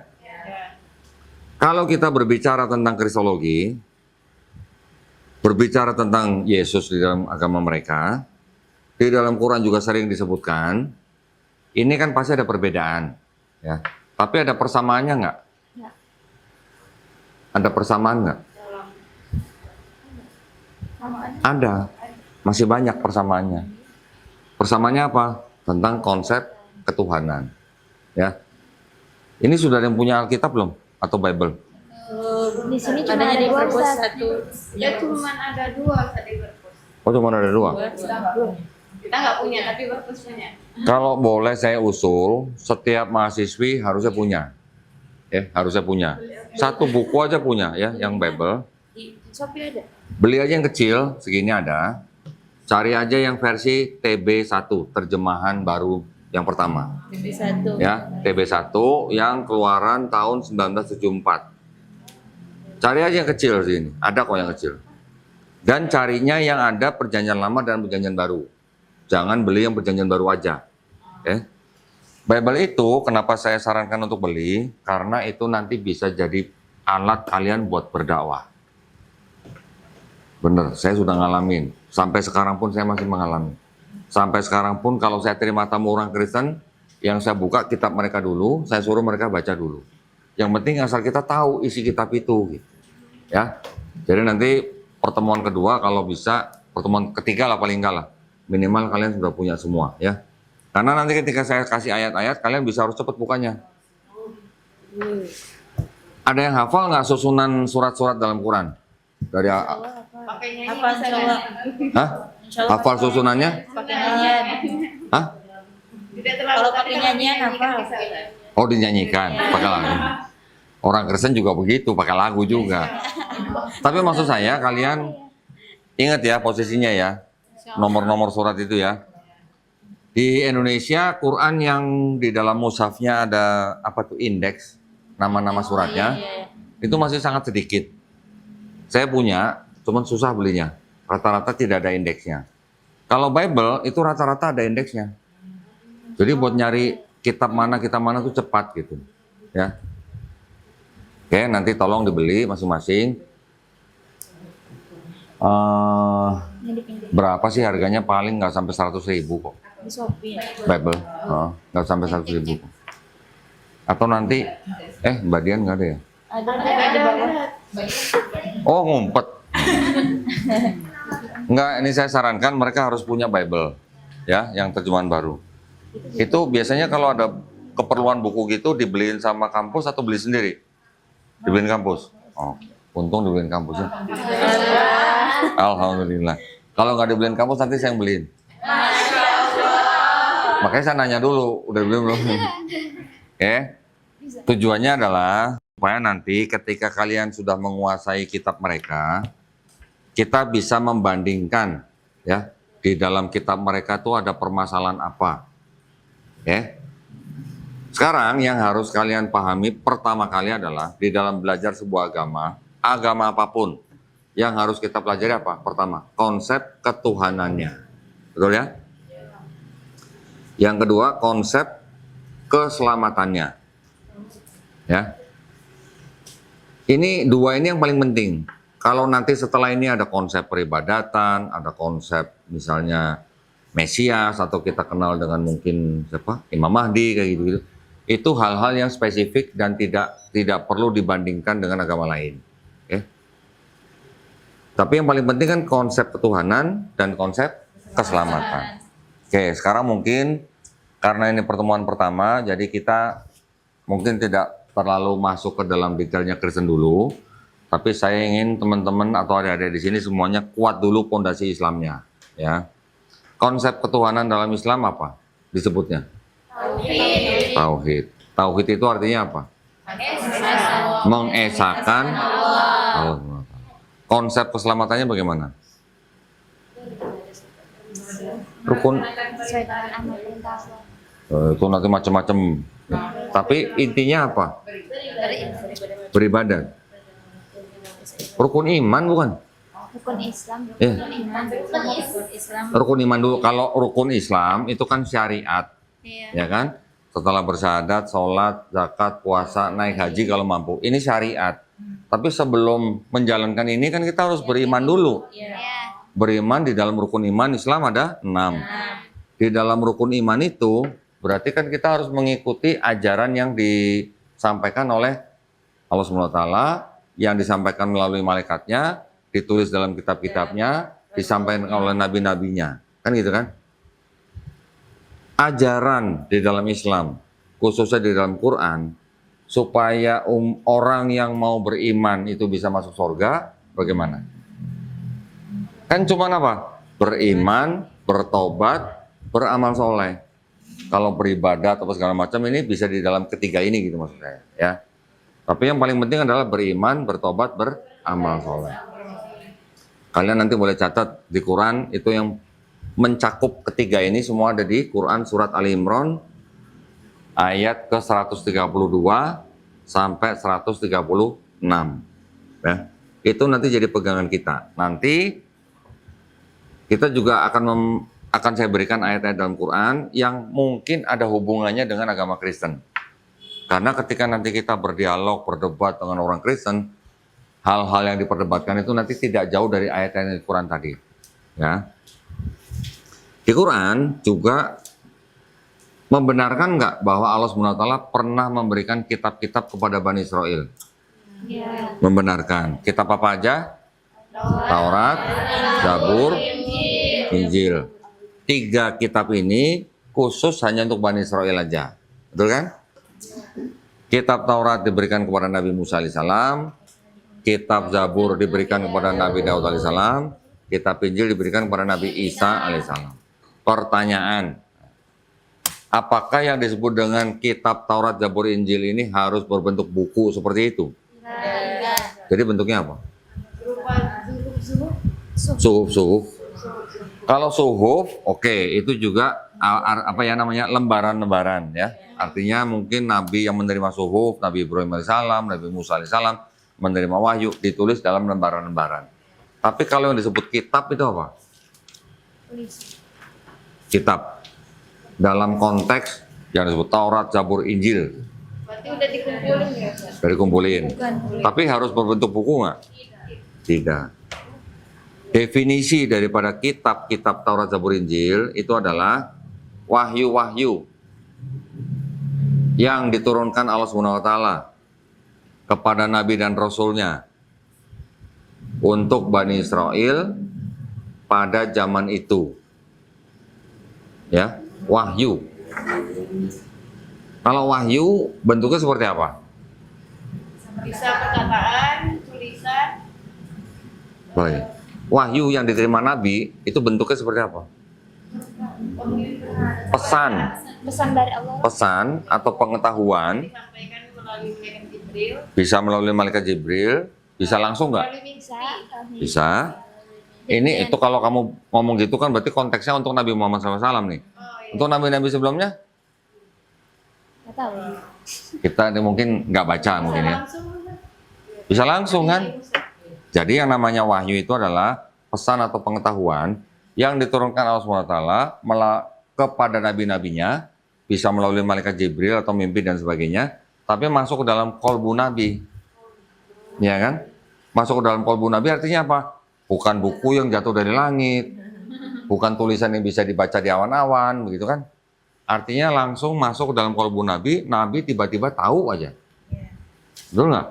Kalau kita berbicara tentang kristologi, berbicara tentang Yesus di dalam agama mereka, di dalam Quran juga sering disebutkan, ini kan pasti ada perbedaan, ya. Tapi ada persamaannya nggak? Ya. Ada persamaan nggak? Ada, masih banyak persamaannya. Persamaannya apa? Tentang konsep ketuhanan. Ya, ini sudah ada yang punya Alkitab belum? Atau Bible? Di sini cuma Adanya ada di dua, perpus Ustaz. satu. Ya cuma ada dua tadi berpus. Oh, cuma ada dua. Kita nggak punya tapi berpus punya. Kalau boleh saya usul, setiap mahasiswi harusnya punya. Harusnya punya. Satu buku aja punya ya, yang Bible. Di Shopee ada. Beli aja yang kecil, segini ada. Cari aja yang versi TB1, terjemahan baru yang pertama. Di satu. Ya, TB1 yang keluaran tahun 1974. Cari aja yang kecil sini, ada kok yang kecil. Dan carinya yang ada perjanjian lama dan perjanjian baru. Jangan beli yang perjanjian baru aja. Bible itu kenapa saya sarankan untuk beli? Karena itu nanti bisa jadi alat kalian buat berdakwah. Bener, saya sudah ngalamin. Sampai sekarang pun saya masih mengalami. Sampai sekarang pun kalau saya terima tamu orang Kristen, yang saya buka kitab mereka dulu, saya suruh mereka baca dulu. Yang penting asal kita tahu isi kitab itu, gitu. Ya. Jadi nanti pertemuan kedua kalau bisa, pertemuan ketiga lah paling enggak lah, minimal kalian sudah punya semua, ya. Karena nanti ketika saya kasih ayat-ayat, kalian bisa harus cepat bukanya. Ada yang hafal nggak susunan surat-surat dalam Quran? Dari Pakai nyanyi Apa bisa insya Allah? nggak? Hah? Hafal susunannya? Pakai nyanyian. Hah? Tidak terlalu. Kalau tapi pakai nyanyian dinyanyikan apa? bisa, Ustaz. Oh, dinyanyikan pakai lagu. Orang Kristen juga begitu, pakai lagu juga. Tapi maksud saya kalian ingat ya posisinya ya, nomor-nomor surat itu ya. Di Indonesia Quran yang di dalam mushafnya ada apa tuh indeks nama-nama suratnya, itu masih sangat sedikit. Saya punya, cuman susah belinya. Rata-rata tidak ada indeksnya. Kalau Bible itu rata-rata ada indeksnya. Jadi buat nyari kitab mana tuh cepat gitu, ya. Oke, nanti tolong dibeli masing-masing. Berapa sih harganya? Paling nggak sampai 100.000 kok. Di Shopee. Bible, nggak sampai 100.000 kok. Atau nanti, Mbak Dian nggak ada ya? Ada di bawah. Oh, ngumpet. Enggak, ini saya sarankan mereka harus punya Bible, ya, yang terjemahan baru. Itu biasanya kalau ada keperluan buku gitu dibeliin sama kampus atau beli sendiri? Dibeliin kampus. Oh, untung dibeliin kampus ya. Alhamdulillah. Kalau nggak dibeliin kampus nanti saya yang beliin. Makanya saya nanya dulu, udah beli belum? Tujuannya adalah supaya nanti ketika kalian sudah menguasai kitab mereka, kita bisa membandingkan ya di dalam kitab mereka itu ada permasalahan apa. Sekarang yang harus kalian pahami pertama kali adalah di dalam belajar sebuah agama apapun, yang harus kita pelajari apa? Pertama, konsep ketuhanannya. Betul ya? Yang kedua, konsep keselamatannya. Ya. Ini dua ini yang paling penting. Kalau nanti setelah ini ada konsep peribadatan, ada konsep misalnya Mesias atau kita kenal dengan mungkin siapa? Imam Mahdi kayak gitu-gitu. Itu hal-hal yang spesifik dan tidak perlu dibandingkan dengan agama lain. Tapi yang paling penting kan konsep ketuhanan dan konsep keselamatan. Sekarang mungkin karena ini pertemuan pertama, jadi kita mungkin tidak terlalu masuk ke dalam detailnya Kristen dulu. Tapi saya ingin teman-teman atau adik-adik di sini semuanya kuat dulu fondasi Islamnya. Ya. Konsep ketuhanan dalam Islam apa disebutnya? Tauhid. Tauhid itu artinya apa? Mengesahkan Allah. Konsep keselamatannya bagaimana? Rukun. Sesuai dengan amal perintah Allah. Itu nanti macam-macam. Tapi intinya apa? Beribadah. Rukun iman bukan? Rukun Islam. Eh. Rukun Islam. Rukun iman dulu. Kalau rukun Islam itu kan syariat, Iya. ya kan? Setelah bersyahadat, sholat, zakat, puasa, naik haji kalau mampu. Ini syariat. Tapi sebelum menjalankan ini kan kita harus beriman dulu. Iya. Beriman di dalam rukun iman Islam ada 6. Di dalam rukun iman itu berarti kan kita harus mengikuti ajaran yang disampaikan oleh Allah SWT, yang disampaikan melalui malaikatnya, ditulis dalam kitab-kitabnya, disampaikan oleh nabi-nabinya. Kan gitu kan? Ajaran di dalam Islam, khususnya di dalam Quran, supaya orang yang mau beriman itu bisa masuk surga, bagaimana? Kan cuma apa? Beriman, bertobat, beramal soleh. Kalau beribadat atau segala macam ini bisa di dalam ketiga ini gitu maksud saya, ya. Tapi yang paling penting adalah beriman, bertobat, beramal soleh. Kalian nanti boleh catat di Quran itu yang mencakup ketiga ini semua ada di Quran surat Ali Imran ayat ke 132 sampai 136. Ya. Itu nanti jadi pegangan kita. Nanti kita juga akan saya berikan ayat-ayat dalam Quran yang mungkin ada hubungannya dengan agama Kristen. Karena ketika nanti kita berdialog, berdebat dengan orang Kristen, hal-hal yang diperdebatkan itu nanti tidak jauh dari ayat-ayat di Quran tadi. Ya. Di Quran juga membenarkan nggak bahwa Allah SWT pernah memberikan kitab-kitab kepada Bani Israel? Iya. Membenarkan. Kitab apa aja? Taurat, Zabur, Injil. 3 kitab ini khusus hanya untuk Bani Israel aja. Betul kan? Kitab Taurat diberikan kepada Nabi Musa alaihissalam, kitab Zabur diberikan kepada Nabi Daud alaihissalam, kitab Injil diberikan kepada Nabi Isa alaihissalam. Pertanyaan, apakah yang disebut dengan kitab Taurat, Zabur, Injil ini harus berbentuk buku seperti itu? Jadi bentuknya apa? Berupa zuhuf-zuhuf. Suhuf. Kalau suhuf, oke, itu juga apa ya namanya lembaran-lembaran ya. Artinya mungkin Nabi yang menerima suhuf, Nabi Ibrahim alaihissalam, Nabi Musa alaihissalam menerima wahyu ditulis dalam lembaran-lembaran. Tapi kalau yang disebut kitab itu apa? Kitab dalam konteks yang disebut Taurat, Zabur, Injil. Berarti udah dikumpulin ya, Ustaz? Dari kumpulin. Tapi harus berbentuk buku nggak? Tidak. Definisi daripada kitab-kitab Taurat, Zabur, Injil itu adalah wahyu-wahyu yang diturunkan Allah SWT kepada Nabi dan Rasulnya untuk Bani Israel pada zaman itu. Ya, wahyu. Kalau wahyu bentuknya seperti apa? Bisa perkataan, tulisan. Baik. Wahyu yang diterima Nabi itu bentuknya seperti apa? Pesan. Pesan dari Allah. Pesan atau pengetahuan Disampaikan melalui malaikat Jibril. bisa melalui malaikat Jibril, bisa langsung nggak? Melalui mimpi. Bisa. Ini itu kalau kamu ngomong gitu kan berarti konteksnya untuk Nabi Muhammad SAW nih. Oh, iya. Untuk nabi-nabi sebelumnya Nggak tahu. kita mungkin nggak baca mungkin ya. Langsung. Bisa langsung kan? Jadi yang namanya wahyu itu adalah pesan atau pengetahuan yang diturunkan Allah SWT kepada nabi-nabinya, bisa melalui malaikat Jibril atau mimpi dan sebagainya, tapi masuk ke dalam kolbu Nabi. Ya kan? Masuk ke dalam kolbu Nabi artinya apa? Bukan buku yang jatuh dari langit, bukan tulisan yang bisa dibaca di awan-awan, begitu kan? Artinya langsung masuk ke dalam kolbu Nabi, Nabi tiba-tiba tahu aja. Betul nggak?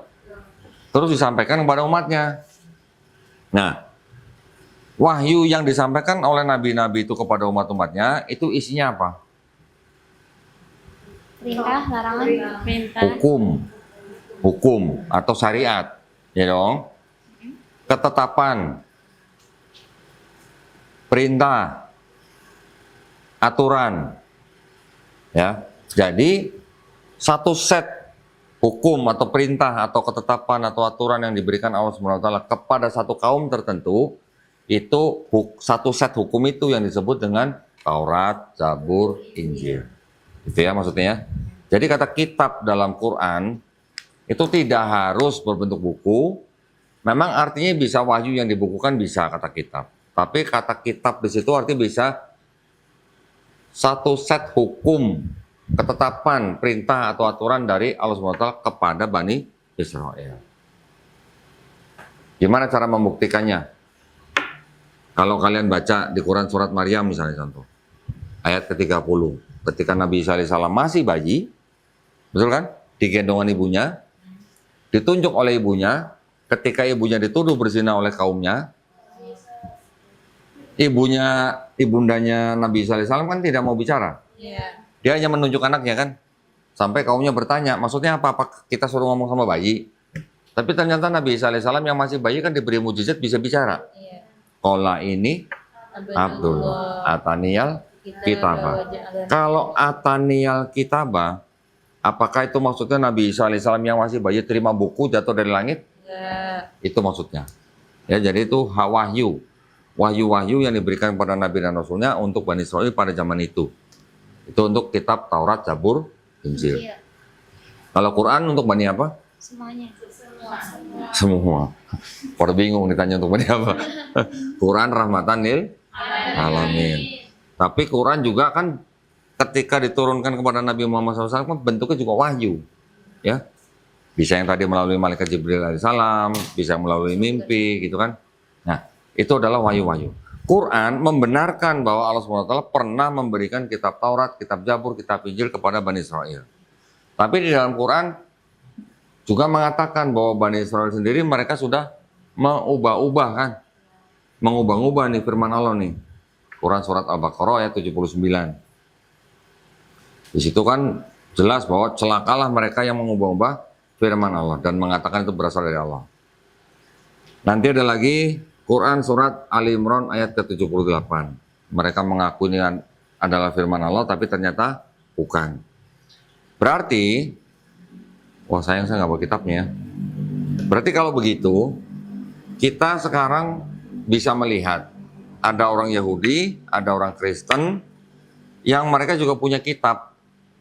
Terus disampaikan kepada umatnya. Nah, wahyu yang disampaikan oleh nabi-nabi itu kepada umat-umatnya, itu isinya apa? Perintah, larangan. Perintah. Hukum atau syariat, ya dong. Ketetapan, perintah, aturan, ya. Jadi satu set hukum atau perintah atau ketetapan atau aturan yang diberikan Allah SWT kepada satu kaum tertentu, itu satu set hukum itu yang disebut dengan Taurat, Zabur, Injil. Gitu ya maksudnya ya. Jadi kata kitab dalam Quran itu tidak harus berbentuk buku. Memang artinya bisa wahyu yang dibukukan, bisa kata kitab. Tapi kata kitab di situ artinya bisa satu set hukum, ketetapan, perintah atau aturan dari Allah SWT kepada Bani Israel. Gimana cara membuktikannya? Kalau kalian baca di Quran surat Maryam misalnya contoh, ayat ke-30, ketika Nabi Isa alaihissalam masih bayi, betul kan? Digendongan ibunya, ditunjuk oleh ibunya, ketika ibunya dituduh berzina oleh kaumnya, ibundanya Nabi Isa alaihissalam kan tidak mau bicara. Dia hanya menunjuk anaknya kan, sampai kaumnya bertanya, maksudnya apa kita suruh ngomong sama bayi? Tapi ternyata Nabi Isa alaihissalam yang masih bayi kan diberi mujizat bisa bicara. Qala ini Abdul Ataniyal Kitabah. Kalau Ataniyal Kitabah, apakah itu maksudnya Nabi Isa alaihissalam yang masih bayi terima buku jatuh dari langit? Itu maksudnya. Ya, jadi itu wahyu. Wahyu-wahyu yang diberikan kepada Nabi dan Rasulnya untuk Bani Israel pada zaman itu. Itu untuk kitab Taurat, Zabur, Injil. Kalau Quran untuk Bani apa? Semuanya. Semua. Pada bingung ditanya untuk Bani apa? Quran rahmatan lil alamin. Tapi Quran juga kan ketika diturunkan kepada Nabi Muhammad SAW kan bentuknya juga wahyu. Ya. Bisa yang tadi melalui malaikat Jibril alaihissalam, bisa melalui mimpi gitu kan. Nah, itu adalah wahyu-wahyu. Quran membenarkan bahwa Allah SWT pernah memberikan kitab Taurat, kitab Zabur, kitab Injil kepada Bani Israel. Tapi di dalam Quran juga mengatakan bahwa Bani Israel sendiri mereka sudah mengubah-ubah kan. Mengubah-ubah nih firman Allah nih. Quran surat Al-Baqarah ayat 79. Di situ kan jelas bahwa celakalah mereka yang mengubah-ubah firman Allah dan mengatakan itu berasal dari Allah. Nanti ada lagi Quran surat Ali Imran ayat ke-78. Mereka mengaku ini adalah firman Allah tapi ternyata bukan. Berarti, wah sayang saya nggak bawa kitabnya ya. Berarti kalau begitu, kita sekarang bisa melihat ada orang Yahudi, ada orang Kristen yang mereka juga punya kitab.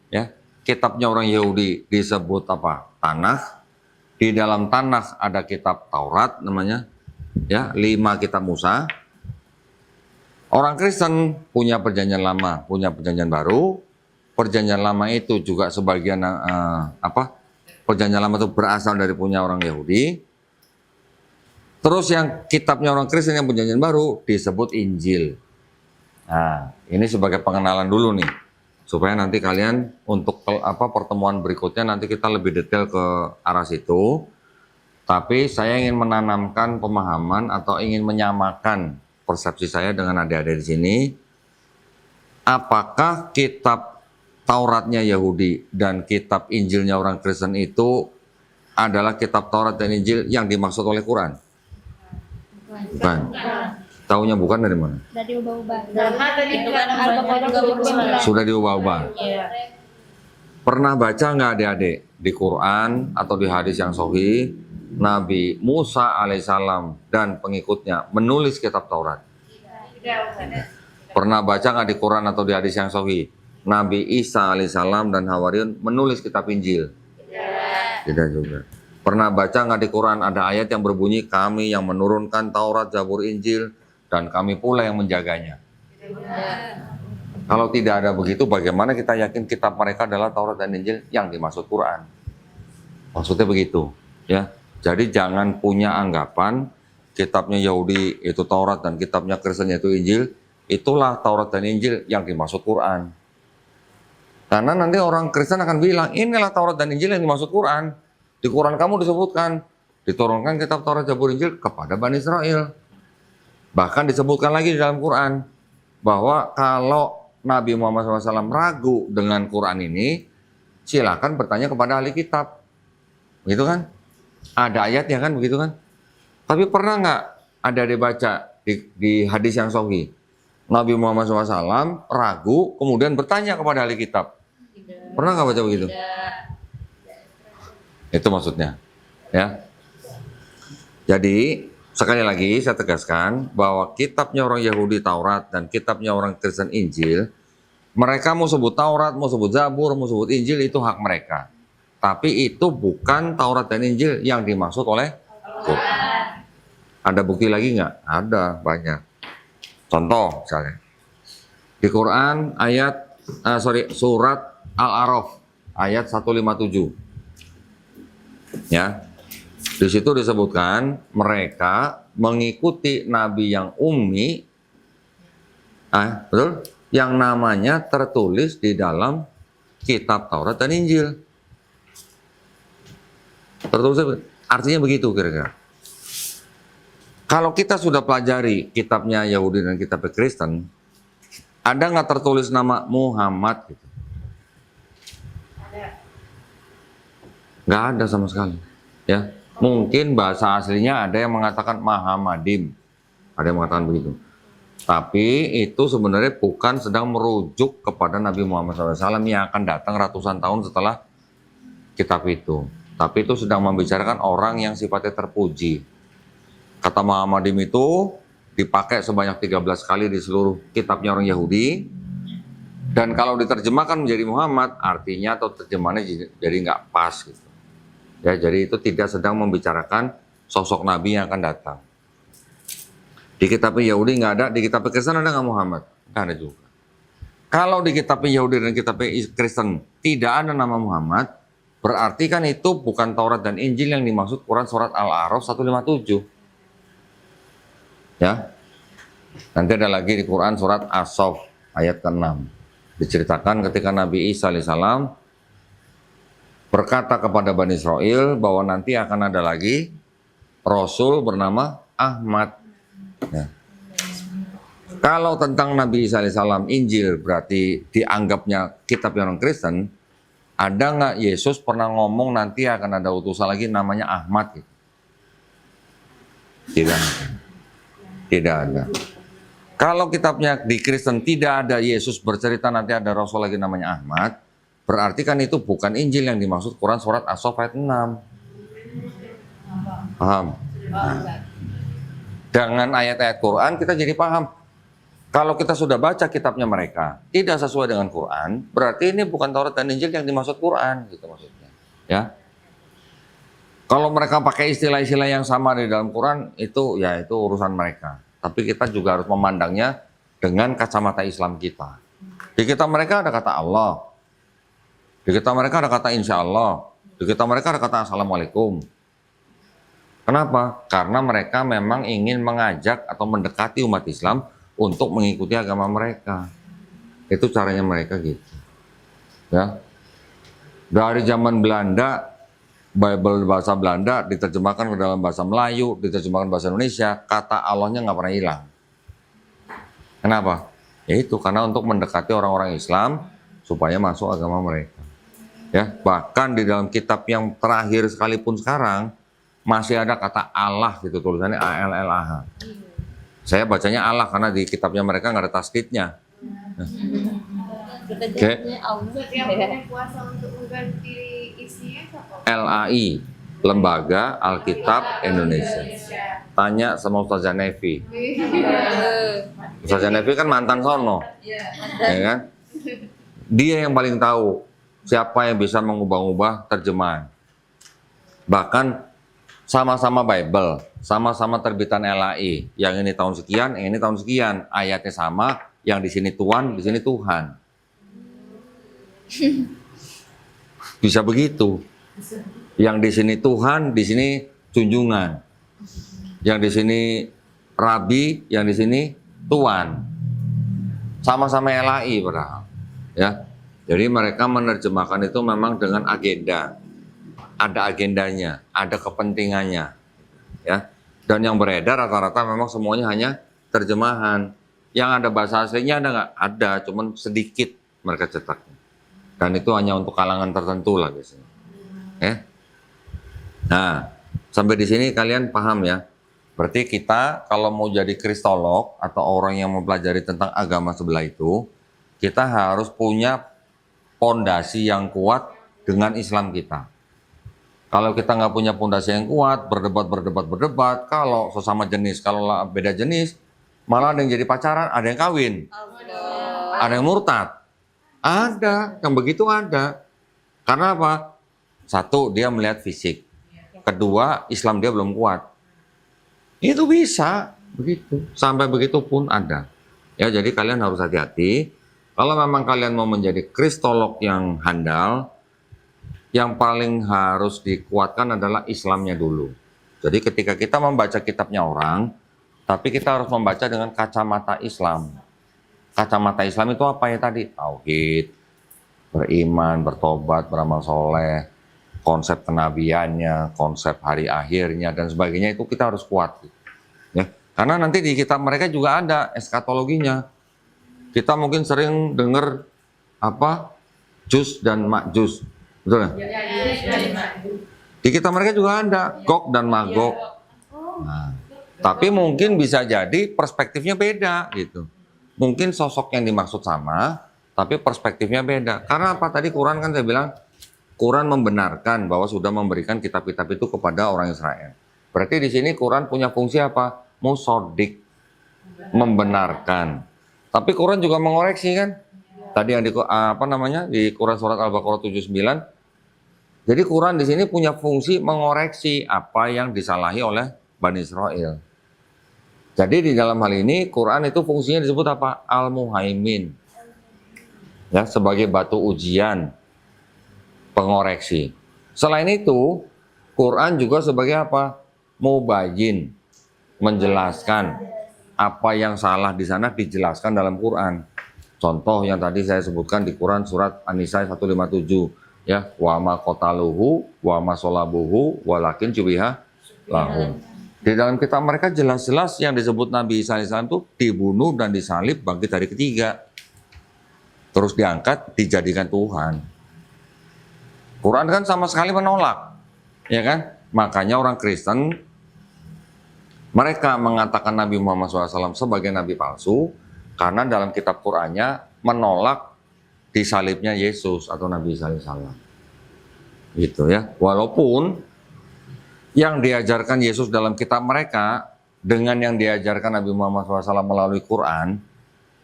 Ya, kitabnya orang Yahudi disebut apa? Tanakh. Di dalam Tanakh ada kitab Taurat namanya, ya 5 kitab Musa. Orang Kristen punya perjanjian lama, punya perjanjian baru. Perjanjian lama itu juga sebagian perjanjian lama itu berasal dari punya orang Yahudi. Terus yang kitabnya orang Kristen yang perjanjian baru disebut Injil. Nah, ini sebagai pengenalan dulu nih, supaya nanti kalian untuk pertemuan berikutnya nanti kita lebih detail ke arah situ. Tapi saya ingin menanamkan pemahaman atau ingin menyamakan persepsi saya dengan adik-adik di sini. Apakah kitab Tauratnya Yahudi dan kitab Injilnya orang Kristen itu adalah kitab Taurat dan Injil yang dimaksud oleh Quran? Bukan. Taunya bukan dari mana? Dari ubah-ubah. Karena tadi Itu kan Al-Baqarah juga berubah. Sudah diubah-ubah. Iya. Pernah baca nggak adik-adik di Quran atau di hadis yang sahih Nabi Musa alaihissalam dan pengikutnya menulis kitab Taurat? Pernah baca nggak di Quran atau di hadis yang sahih Nabi Isa alaihissalam dan Hawariun menulis kitab Injil? Tidak juga. Pernah baca nggak di Quran ada ayat yang berbunyi kami yang menurunkan Taurat, Zabur, Injil dan kami pula yang menjaganya? Kalau tidak ada begitu, bagaimana kita yakin kitab mereka adalah Taurat dan Injil yang dimaksud Quran? Maksudnya begitu, ya. Jadi jangan punya anggapan kitabnya Yahudi itu Taurat dan kitabnya Kristen itu Injil, itulah Taurat dan Injil yang dimaksud Quran. Karena nanti orang Kristen akan bilang, inilah Taurat dan Injil yang dimaksud Quran. Di Quran kamu disebutkan, diturunkan kitab Taurat, Zabur, Injil kepada Bani Israel. Bahkan disebutkan lagi di dalam Quran, bahwa kalau Nabi Muhammad SAW ragu dengan Quran ini, silakan bertanya kepada ahli kitab. Begitu kan? Ada ayatnya kan, begitu kan? Tapi pernah nggak ada dibaca di hadis yang sahih? Nabi Muhammad SAW ragu, kemudian bertanya kepada ahli kitab. Pernah nggak baca begitu? Itu maksudnya, ya. Jadi sekali lagi saya tegaskan bahwa kitabnya orang Yahudi Taurat dan kitabnya orang Kristen Injil Mereka mau sebut Taurat, mau sebut Zabur, mau sebut Injil, itu hak mereka. Tapi itu bukan Taurat dan Injil yang dimaksud oleh Quran. Ada bukti lagi nggak? Ada, banyak. Contoh misalnya. Di Quran surat Al-A'raf ayat 157. Ya. Di situ disebutkan mereka mengikuti nabi yang ummi, betul? Yang namanya tertulis di dalam kitab Taurat dan Injil. Tertulis, artinya begitu kira-kira. Kalau kita sudah pelajari kitabnya Yahudi dan kitabnya Kristen, ada nggak tertulis nama Muhammad? Gitu? Nggak ada sama sekali. Ya, mungkin bahasa aslinya ada yang mengatakan Mahamadim, ada yang mengatakan begitu. Tapi itu sebenarnya bukan sedang merujuk kepada Nabi Muhammad SAW yang akan datang ratusan tahun setelah kitab itu. Tapi itu sedang membicarakan orang yang sifatnya terpuji. Kata Mahamadim itu dipakai sebanyak 13 kali di seluruh kitabnya orang Yahudi. Dan kalau diterjemahkan menjadi Muhammad, artinya atau terjemahannya jadi nggak pas gitu. Ya, jadi itu tidak sedang membicarakan sosok Nabi yang akan datang. Di kitab Yahudi nggak ada, di kitab Kristen ada nggak Muhammad? Nggak ada juga. Kalau di kitab Yahudi dan kitab Kristen tidak ada nama Muhammad, berarti kan itu bukan Taurat dan Injil yang dimaksud Quran surat Al-A'raf 157. Ya. Nanti ada lagi di Quran surat As-Saff ayat ke-6. Diceritakan ketika Nabi Isa alaihissalam berkata kepada Bani Israel bahwa nanti akan ada lagi Rasul bernama Ahmad. Ya. Kalau tentang Nabi Isa alaihissalam Injil berarti dianggapnya kitab orang Kristen, ada nggak Yesus pernah ngomong nanti akan ada utusan lagi namanya Ahmad? Gitu? Tidak, tidak ada. Kalau kitabnya di Kristen tidak ada Yesus bercerita nanti ada Rasul lagi namanya Ahmad, berarti kan itu bukan Injil yang dimaksud Quran surat As-Saff ayat 6. Paham? Nah. Dengan ayat-ayat Quran kita jadi paham. Kalau kita sudah baca kitabnya mereka tidak sesuai dengan Quran, berarti ini bukan Taurat dan Injil yang dimaksud Quran, gitu maksudnya. Ya. Kalau mereka pakai istilah-istilah yang sama di dalam Quran, itu ya itu urusan mereka. Tapi kita juga harus memandangnya dengan kacamata Islam kita. Di kitab mereka ada kata Allah, di kitab mereka ada kata insya Allah, di kitab mereka ada kata assalamualaikum. Kenapa? Karena mereka memang ingin mengajak atau mendekati umat Islam untuk mengikuti agama mereka. Itu caranya mereka gitu. Ya. Dari zaman Belanda, Bible bahasa Belanda diterjemahkan ke dalam bahasa Melayu, diterjemahkan bahasa Indonesia, kata Allahnya nggak pernah hilang. Kenapa? Ya itu karena untuk mendekati orang-orang Islam supaya masuk agama mereka. Ya, bahkan di dalam kitab yang terakhir sekalipun sekarang masih ada kata Allah gitu, tulisannya ALLAH. Saya bacanya Allah karena di kitabnya mereka nggak ada tasdidnya. Oke. Setiap punya kuasa untuk mengganti isinya siapa? LAI, Lembaga Alkitab Indonesia. Tanya sama Ustazah Nevi. Ustazah Nevi kan mantan sono. Ya kan? Dia yang paling tahu siapa yang bisa mengubah-ubah terjemahan. Bahkan sama-sama Bible, sama-sama terbitan LAI. Yang ini tahun sekian, yang ini tahun sekian. Ayatnya sama, yang di sini Tuhan, di sini Tuhan. Bisa begitu. Yang di sini Tuhan, di sini junjungan. Yang di sini Rabi, yang di sini Tuan. Sama-sama LAI padahal. Ya. Jadi mereka menerjemahkan itu memang dengan agenda. Ada agendanya, ada kepentingannya, ya. Dan yang beredar rata-rata memang semuanya hanya terjemahan. Yang ada bahasa aslinya ada nggak? Ada, cuman sedikit mereka cetaknya. Dan itu hanya untuk kalangan tertentu lah biasanya. Ya. Nah, sampai di sini kalian paham ya? Berarti kita kalau mau jadi kristolog atau orang yang mempelajari tentang agama sebelah itu, kita harus punya pondasi yang kuat dengan Islam kita. Kalau kita nggak punya pondasi yang kuat, berdebat, kalau sesama jenis, kalau beda jenis, malah ada yang jadi pacaran, ada yang kawin, ada yang murtad. Ada, yang begitu ada. Karena apa? Satu, dia melihat fisik. Kedua, Islam dia belum kuat. Itu bisa, begitu. Sampai begitu pun ada. Ya, jadi kalian harus hati-hati. Kalau memang kalian mau menjadi kristolog yang handal, yang paling harus dikuatkan adalah Islamnya dulu. Jadi ketika kita membaca kitabnya orang, tapi kita harus membaca dengan kacamata Islam. Kacamata Islam itu apa ya tadi? Tauhid, beriman, bertobat, beramal soleh, konsep kenabiannya, konsep hari akhirnya, dan sebagainya itu kita harus kuat. Ya. Karena nanti di kitab mereka juga ada eskatologinya. Kita mungkin sering dengar apa? Jus dan makjus. Betul ya? Di kitab mereka juga ada Gog dan Magog. Nah, tapi mungkin bisa jadi perspektifnya beda gitu. Mungkin sosok yang dimaksud sama, tapi perspektifnya beda. Karena apa? Tadi Quran kan saya bilang, Quran membenarkan bahwa sudah memberikan kitab-kitab itu kepada orang Israel. Berarti di sini Quran punya fungsi apa? Musodik, membenarkan. Tapi Quran juga mengoreksi kan? Tadi yang di di Quran surat Al-Baqarah 79. Jadi Quran di sini punya fungsi mengoreksi apa yang disalahi oleh Bani Israel. Jadi di dalam hal ini Quran itu fungsinya disebut apa? Al-Muhaimin. Ya, sebagai batu ujian, pengoreksi. Selain itu, Quran juga sebagai apa? Mubayyin, menjelaskan apa yang salah di sana dijelaskan dalam Quran. Contoh yang tadi saya sebutkan di Quran surat An-Nisa 157, ya, wa ma qataluhu wa ma salabuhu walakin syubiha lahum. Di dalam kitab mereka jelas-jelas yang disebut Nabi Isa AS itu dibunuh dan disalib bangkit hari ketiga. Terus diangkat, dijadikan Tuhan. Quran kan sama sekali menolak, ya kan? Makanya orang Kristen, mereka mengatakan Nabi Muhammad SAW sebagai Nabi palsu, karena dalam kitab Qurannya menolak disalibnya Yesus atau Nabi Isa AS. Gitu ya. Walaupun yang diajarkan Yesus dalam kitab mereka dengan yang diajarkan Nabi Muhammad SAW melalui Quran,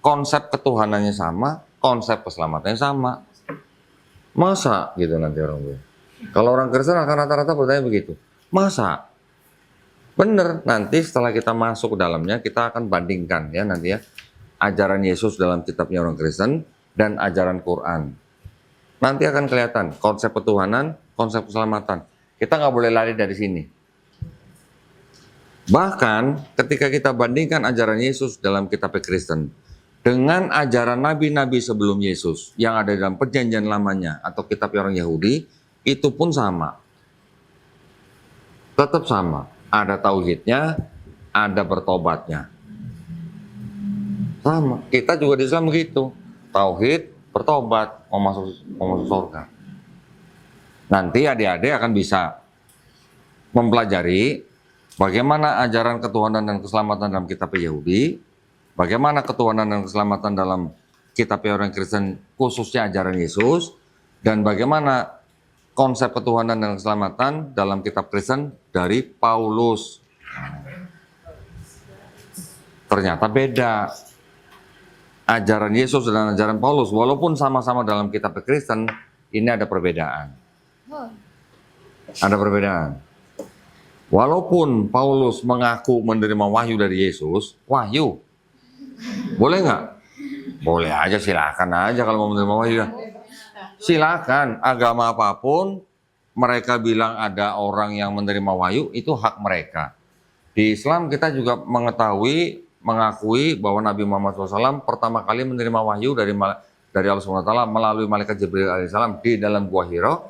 konsep ketuhanannya sama, konsep keselamatannya sama. Masa gitu nanti orang bilang. Kalau orang Kristen akan rata-rata bertanya begitu. Masa? Bener, nanti setelah kita masuk ke dalamnya, kita akan bandingkan ya nanti ya. Ajaran Yesus dalam kitabnya orang Kristen dan ajaran Quran. Nanti akan kelihatan konsep ketuhanan, konsep keselamatan. Kita nggak boleh lari dari sini. Bahkan ketika kita bandingkan ajaran Yesus dalam kitab Kristen dengan ajaran nabi-nabi sebelum Yesus yang ada dalam perjanjian lamanya atau kitab orang Yahudi, itu pun sama. Tetap sama. Ada tauhidnya, ada bertobatnya. Sama. Kita juga di Islam begitu. Tauhid, bertobat, mau masuk surga. Nanti adik-adik akan bisa mempelajari bagaimana ajaran ketuhanan dan keselamatan dalam kitab Yahudi, bagaimana ketuhanan dan keselamatan dalam kitab orang Kristen khususnya ajaran Yesus, dan bagaimana konsep ketuhanan dan keselamatan dalam kitab Kristen dari Paulus. Ternyata beda. Ajaran Yesus dan ajaran Paulus, walaupun sama-sama dalam kitab Kristen, ini ada perbedaan. Ada perbedaan. Walaupun Paulus mengaku menerima wahyu dari Yesus, wahyu, boleh nggak? Boleh aja, silakan aja kalau mau menerima wahyu. Silakan, agama apapun, mereka bilang ada orang yang menerima wahyu, itu hak mereka. Di Islam kita juga mengakui bahwa Nabi Muhammad SAW pertama kali menerima wahyu dari Allah SWT melalui malaikat Jibril alaihissalam di dalam Gua Hira.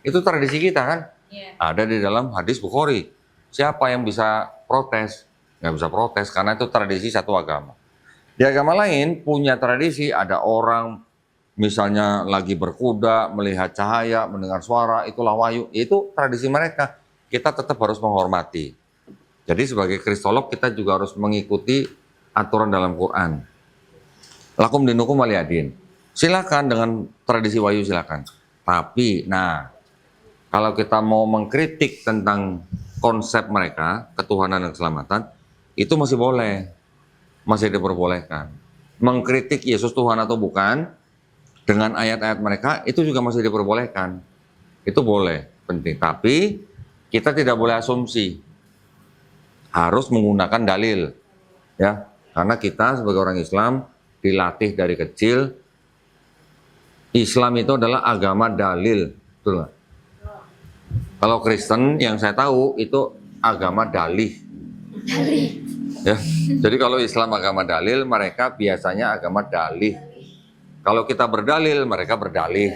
Itu tradisi kita kan? Ada di dalam hadis Bukhari. Siapa yang bisa protes? Nggak bisa protes karena itu tradisi satu agama. Di agama lain punya tradisi, ada orang misalnya lagi berkuda, melihat cahaya, mendengar suara, itulah wahyu. Itu tradisi mereka. Kita tetap harus menghormati. Jadi sebagai kristolog kita juga harus mengikuti aturan dalam Quran. Lakum dinukum waliyadin. Silakan dengan tradisi wahyu silakan. Tapi, kalau kita mau mengkritik tentang konsep mereka, ketuhanan dan keselamatan, itu masih boleh, masih diperbolehkan. Mengkritik Yesus Tuhan atau bukan, dengan ayat-ayat mereka itu juga masih diperbolehkan. Itu boleh, penting. Tapi kita tidak boleh asumsi. Harus menggunakan dalil. Ya, karena kita sebagai orang Islam dilatih dari kecil. Islam itu adalah agama dalil, betul nggak? Kalau Kristen yang saya tahu itu agama dalih. Ya, jadi kalau Islam agama dalil, mereka biasanya agama dalih. Kalau kita berdalil, mereka berdalih.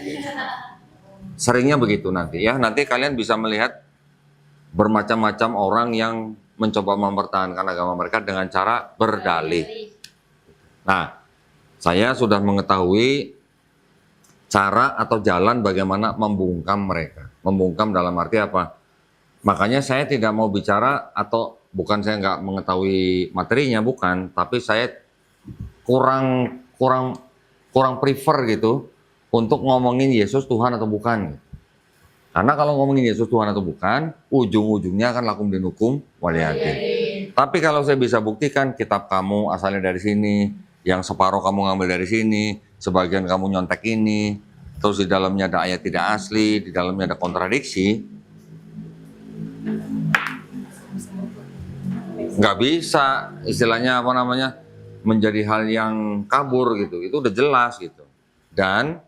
Seringnya begitu nanti ya. Nanti kalian bisa melihat bermacam-macam orang yang mencoba mempertahankan agama mereka dengan cara berdalih. Nah, saya sudah mengetahui cara atau jalan bagaimana membungkam mereka. Membungkam dalam arti apa? Makanya saya tidak mau bicara, atau bukan saya nggak mengetahui materinya, bukan. Tapi saya kurang prefer gitu untuk ngomongin Yesus Tuhan atau bukan. Karena kalau ngomongin Yesus Tuhan atau bukan, ujung-ujungnya akan lakum dinukum waliyadin. Tapi kalau saya bisa buktikan kitab kamu asalnya dari sini, yang separuh kamu ngambil dari sini, sebagian kamu nyontek ini, terus di dalamnya ada ayat tidak asli, di dalamnya ada kontradiksi, nggak bisa istilahnya apa namanya menjadi hal yang kabur gitu. Itu udah jelas gitu. Dan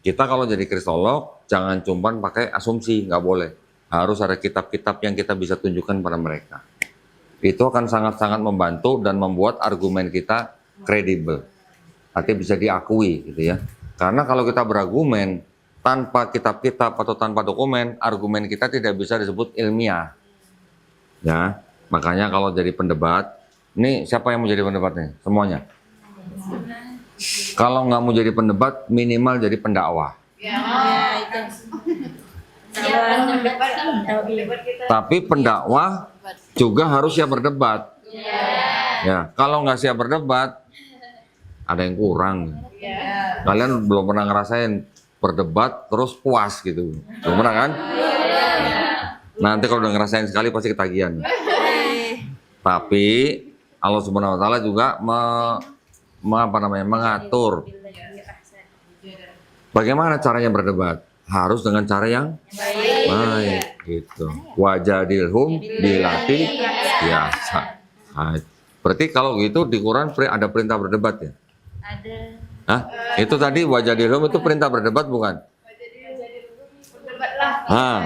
kita kalau jadi kristolog jangan cuma pakai asumsi, nggak boleh. Harus ada kitab-kitab yang kita bisa tunjukkan pada mereka. Itu akan sangat-sangat membantu dan membuat argumen kita kredibel. Artinya bisa diakui gitu ya. Karena kalau kita berargumen tanpa kitab-kitab atau tanpa dokumen, argumen kita tidak bisa disebut ilmiah. Ya, makanya kalau jadi pendebat, ini siapa yang mau jadi pendebat nih? Semuanya. Kalau nggak mau jadi pendebat, minimal jadi pendakwah. Ya, itu. Tapi pendakwah juga harus siap berdebat. Ya, kalau nggak siap berdebat, ada yang kurang. Kalian belum pernah ngerasain berdebat terus puas gitu. Belum pernah kan? Nanti kalau udah ngerasain sekali pasti ketagihan. Tapi Allah Subhanahu wa taala juga mengatur bagaimana caranya berdebat. Harus dengan cara yang baik gitu. Wajadilhum bilati biasa. Nah, berarti kalau gitu di Quran ada perintah berdebat ya? Ada. Hah? Itu tadi wajadilhum itu perintah berdebat bukan? Berdebatlah. Nah,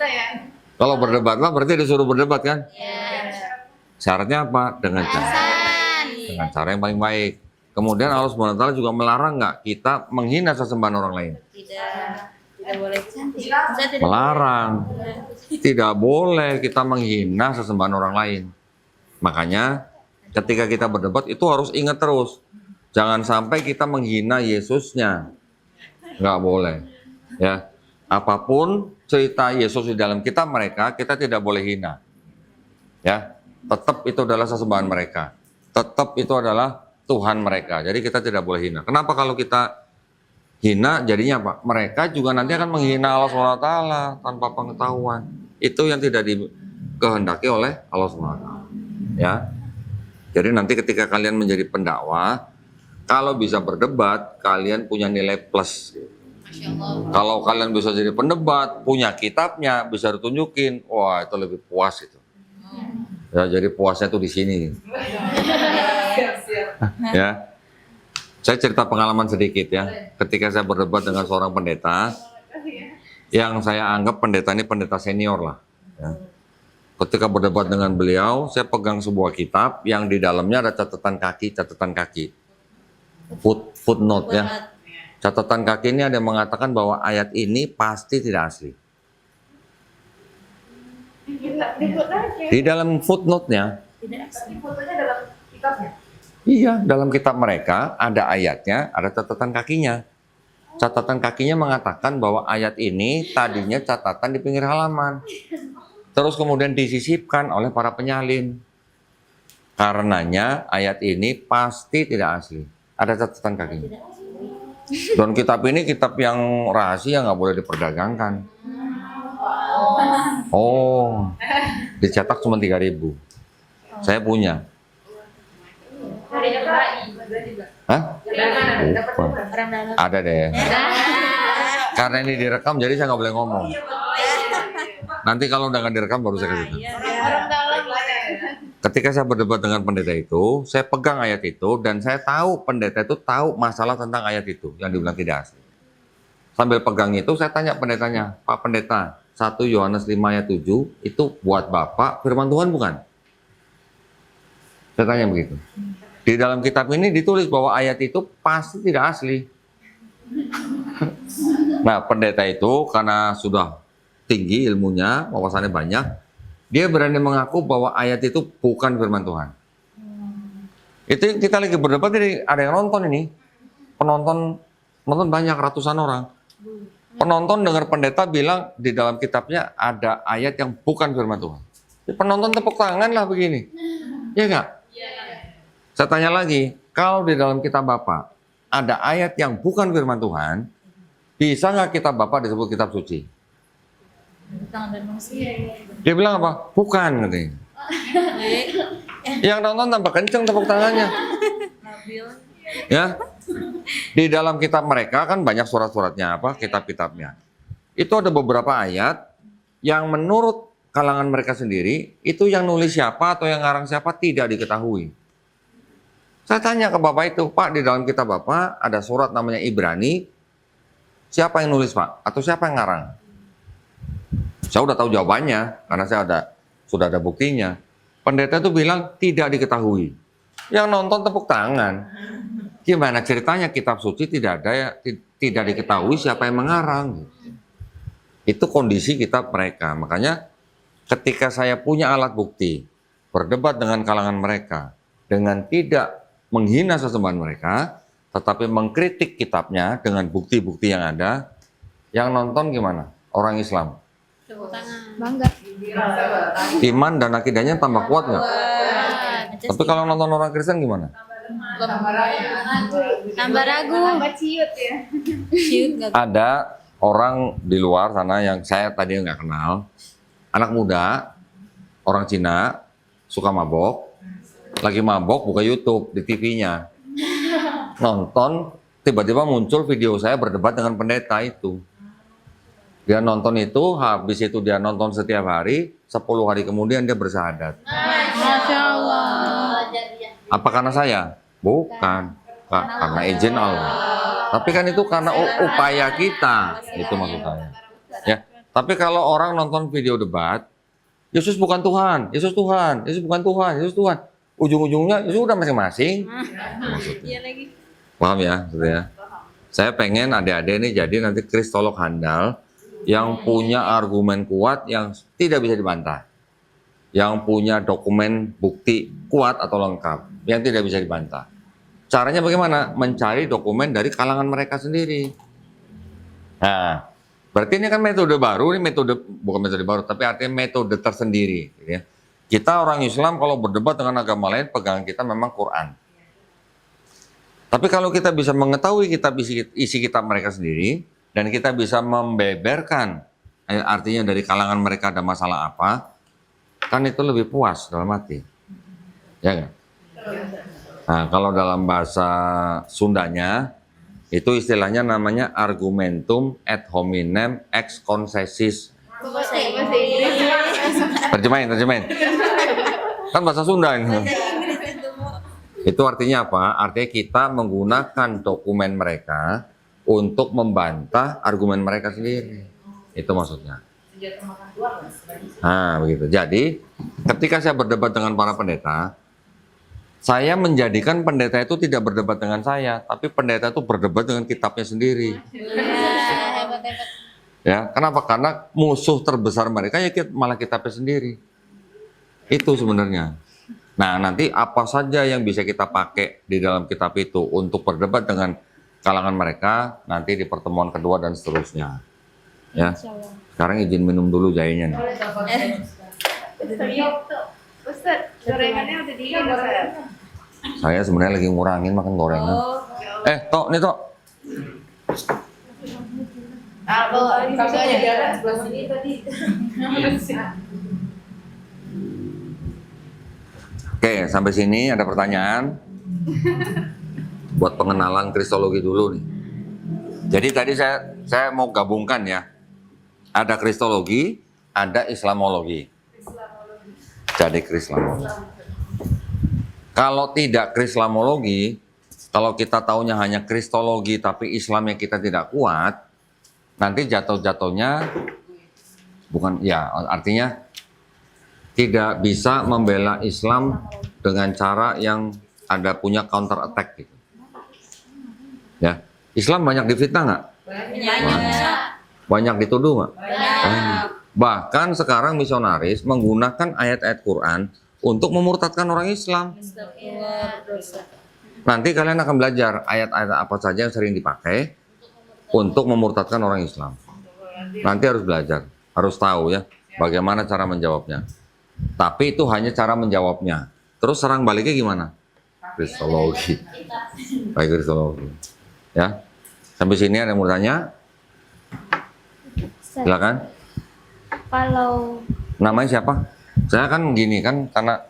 Kita ya. kalau berdebatlah berarti disuruh berdebat kan? Ya. Syaratnya apa? Dengan cara yang paling baik. Kemudian Allah Subhanahu wa taala juga melarang nggak kita menghina sesembahan orang lain? Tidak boleh. Saya tidak Melarang. Tidak boleh kita menghina sesembahan orang lain. Makanya ketika kita berdebat itu harus ingat terus. Jangan sampai kita menghina Yesusnya. Nggak boleh. Ya. Apapun cerita Yesus di dalam kitab mereka, kita tidak boleh hina. Ya. Tetap itu adalah sesembahan mereka. Tetap itu adalah Tuhan mereka. Jadi kita tidak boleh hina. Kenapa kalau kita hina jadinya apa? Mereka juga nanti akan menghina Allah SWT tanpa pengetahuan. Itu yang tidak dikehendaki oleh Allah SWT. Ya. Jadi nanti ketika kalian menjadi pendakwah, kalau bisa berdebat, kalian punya nilai plus. Kalau kalian bisa jadi pendebat, punya kitabnya, bisa ditunjukin, wah itu lebih puas itu. Ya, jadi puasnya tuh di sini. Ya. Saya cerita pengalaman sedikit ya. Ketika saya berdebat dengan seorang pendeta, yang saya anggap pendeta ini pendeta senior lah. Ya. Ketika berdebat dengan beliau, saya pegang sebuah kitab yang di dalamnya ada catatan kaki. Footnote ya. Catatan kaki ini ada yang mengatakan bahwa ayat ini pasti tidak asli. Di dalam footnote-nya. Fotonya dalam kitabnya. Iya, dalam kitab mereka ada ayatnya, ada catatan kakinya. Catatan kakinya mengatakan bahwa ayat ini tadinya catatan di pinggir halaman. Terus kemudian disisipkan oleh para penyalin. Karenanya ayat ini pasti tidak asli. Ada catatan kakinya. Dan kitab ini kitab yang rahasia, nggak boleh diperdagangkan. Oh, dicetak cuma 3.000. Saya punya. Dari FKI juga. Hah? Lupa. Orang dalam. Ada deh. Karena ini direkam jadi saya nggak boleh ngomong. Nanti kalau udah nggak direkam baru saya kasih tahu. Orang dalam lah ya. Ketika saya berdebat dengan pendeta itu, saya pegang ayat itu dan saya tahu pendeta itu tahu masalah tentang ayat itu yang dibilang tidak asli. Sambil pegang itu saya tanya pendetanya, Pak Pendeta, 1 Yohanes 5 ayat 7 itu buat Bapak firman Tuhan bukan? Saya tanya begitu. Di dalam kitab ini ditulis bahwa ayat itu pasti tidak asli. Nah, pendeta itu karena sudah tinggi ilmunya, wawasannya banyak, dia berani mengaku bahwa ayat itu bukan firman Tuhan. Itu kita lagi berdebat, jadi ada yang nonton ini. Penonton banyak, ratusan orang. Penonton dengar pendeta bilang di dalam kitabnya ada ayat yang bukan firman Tuhan. Penonton tepuk tangan lah begini. Iya nggak? Saya tanya lagi, kalau di dalam kitab Bapak ada ayat yang bukan firman Tuhan, bisa nggak kitab Bapak disebut kitab suci? Dia bilang apa? Bukan, katanya. Yang nonton tambah kenceng tepuk tangannya. Ya, di dalam kitab mereka kan banyak surat-suratnya, kitab-kitabnya. Itu ada beberapa ayat yang menurut kalangan mereka sendiri, itu yang nulis siapa atau yang ngarang siapa tidak diketahui. Saya tanya ke Bapak itu, Pak, di dalam kitab Bapak ada surat namanya Ibrani, siapa yang nulis, Pak? Atau siapa yang ngarang? Saya udah tahu jawabannya, karena saya sudah ada buktinya. Pendeta itu bilang tidak diketahui. Yang nonton tepuk tangan. Gimana ceritanya kitab suci tidak diketahui siapa yang mengarang? Itu kondisi kitab mereka. Makanya ketika saya punya alat bukti, berdebat dengan kalangan mereka, dengan tidak menghina sesembahan mereka, tetapi mengkritik kitabnya dengan bukti-bukti yang ada, yang nonton gimana? Orang Islam. Bangga. Iman dan akidahnya tambah kuat nggak? Tapi kalau nonton orang Kristen gimana? Tambah ragu. Tambah ciut ya. Ciut nggak? Ada orang di luar sana yang saya tadi nggak kenal, anak muda, orang Cina, suka mabok, lagi mabok buka YouTube di TV-nya, nonton, tiba-tiba muncul video saya berdebat dengan pendeta itu. Dia nonton itu, habis itu dia nonton setiap hari, 10 hari kemudian dia bersyahadat. Masya Allah. Apa karena saya? Bukan. Karena izin Allah. Tapi kan itu karena upaya kita. Itu maksud saya. Ya. Tapi kalau orang nonton video debat, Yesus bukan Tuhan, Yesus Tuhan, Yesus bukan Tuhan, Yesus Tuhan. Ujung-ujungnya itu udah masing-masing. Iya lagi. Paham ya? Gitu ya? Saya pengen adik-adik ini jadi nanti kristolog handal yang punya argumen kuat yang tidak bisa dibantah. Yang punya dokumen bukti kuat atau lengkap yang tidak bisa dibantah. Caranya bagaimana? Mencari dokumen dari kalangan mereka sendiri. Nah, berarti ini kan metode baru, ini bukan metode baru, tapi artinya metode tersendiri. Gitu ya. Kita orang Islam kalau berdebat dengan agama lain, pegangan kita memang Quran. Tapi kalau kita bisa mengetahui isi kitab mereka sendiri, dan kita bisa membeberkan, artinya dari kalangan mereka ada masalah apa, kan itu lebih puas dalam hati. Ya nggak? Nah, kalau dalam bahasa Sundanya, itu istilahnya namanya argumentum ad hominem ex concessis. Terjemahin. Kan bahasa Sunda ini. Itu artinya apa? Artinya kita menggunakan dokumen mereka untuk membantah argumen mereka sendiri. Itu maksudnya. Nah, begitu. Jadi, ketika saya berdebat dengan para pendeta, saya menjadikan pendeta itu tidak berdebat dengan saya, tapi pendeta itu berdebat dengan kitabnya sendiri. Hebat. Ya, kenapa? Karena musuh terbesar mereka ya malah kitabnya sendiri. Itu sebenarnya. Nah, nanti apa saja yang bisa kita pakai di dalam kitab itu untuk berdebat dengan kalangan mereka nanti di pertemuan kedua dan seterusnya. Ya. Sekarang izin minum dulu jahenya nih. Ustaz, gorengannya udah dingin Ustaz. Saya sebenarnya lagi ngurangin makan gorengan. Tok, nih Tok. Kakak di jalan sebelah sini tadi. Oke, sampai sini ada pertanyaan? buat pengenalan kristologi dulu nih. Jadi tadi saya mau gabungkan ya. Ada kristologi, ada islamologi. Jadi krislamologi. Kalau tidak krislamologi, kalau kita taunya hanya kristologi tapi Islamnya kita tidak kuat, nanti jatuh-jatuhnya bukan ya, artinya tidak bisa membela Islam dengan cara yang ada punya counter attack gitu. Ya, Islam banyak difitnah nggak? Banyak dituduh nggak? Bahkan sekarang misionaris menggunakan ayat-ayat Quran untuk memurtadkan orang Islam. Nanti kalian akan belajar ayat-ayat apa saja yang sering dipakai untuk memurtadkan orang Islam. Nanti harus belajar, harus tahu ya bagaimana cara menjawabnya. Tapi itu hanya cara menjawabnya. Terus serang baliknya gimana? Kristologi. Baik, kristologi. Ya. Sampai sini ada yang mau tanya? Ustaz, Silakan. kalau Namanya siapa? Saya kan gini kan karena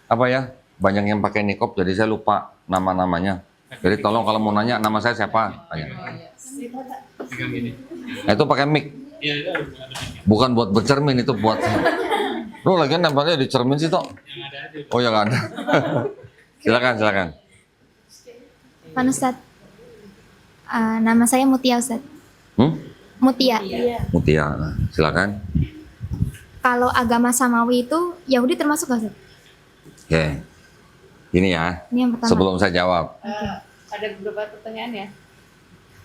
apa ya? Banyak yang pakai nikob jadi saya lupa nama-namanya. Jadi tolong kalau mau nanya nama saya siapa? Tanya. Nah, itu pakai mic. Bukan buat bercermin, itu buat. Lo lagi nampaknya di cermin sih toh? Oh ya kan. Silakan. Pak Ustaz, nama saya Mutia Ustaz. Mutia. Mutia. Nah, silakan. Kalau agama samawi itu Yahudi termasuk nggak Ustaz? Oke. Ini ya. Ini yang pertama. Sebelum saya jawab. Ada beberapa pertanyaan ya?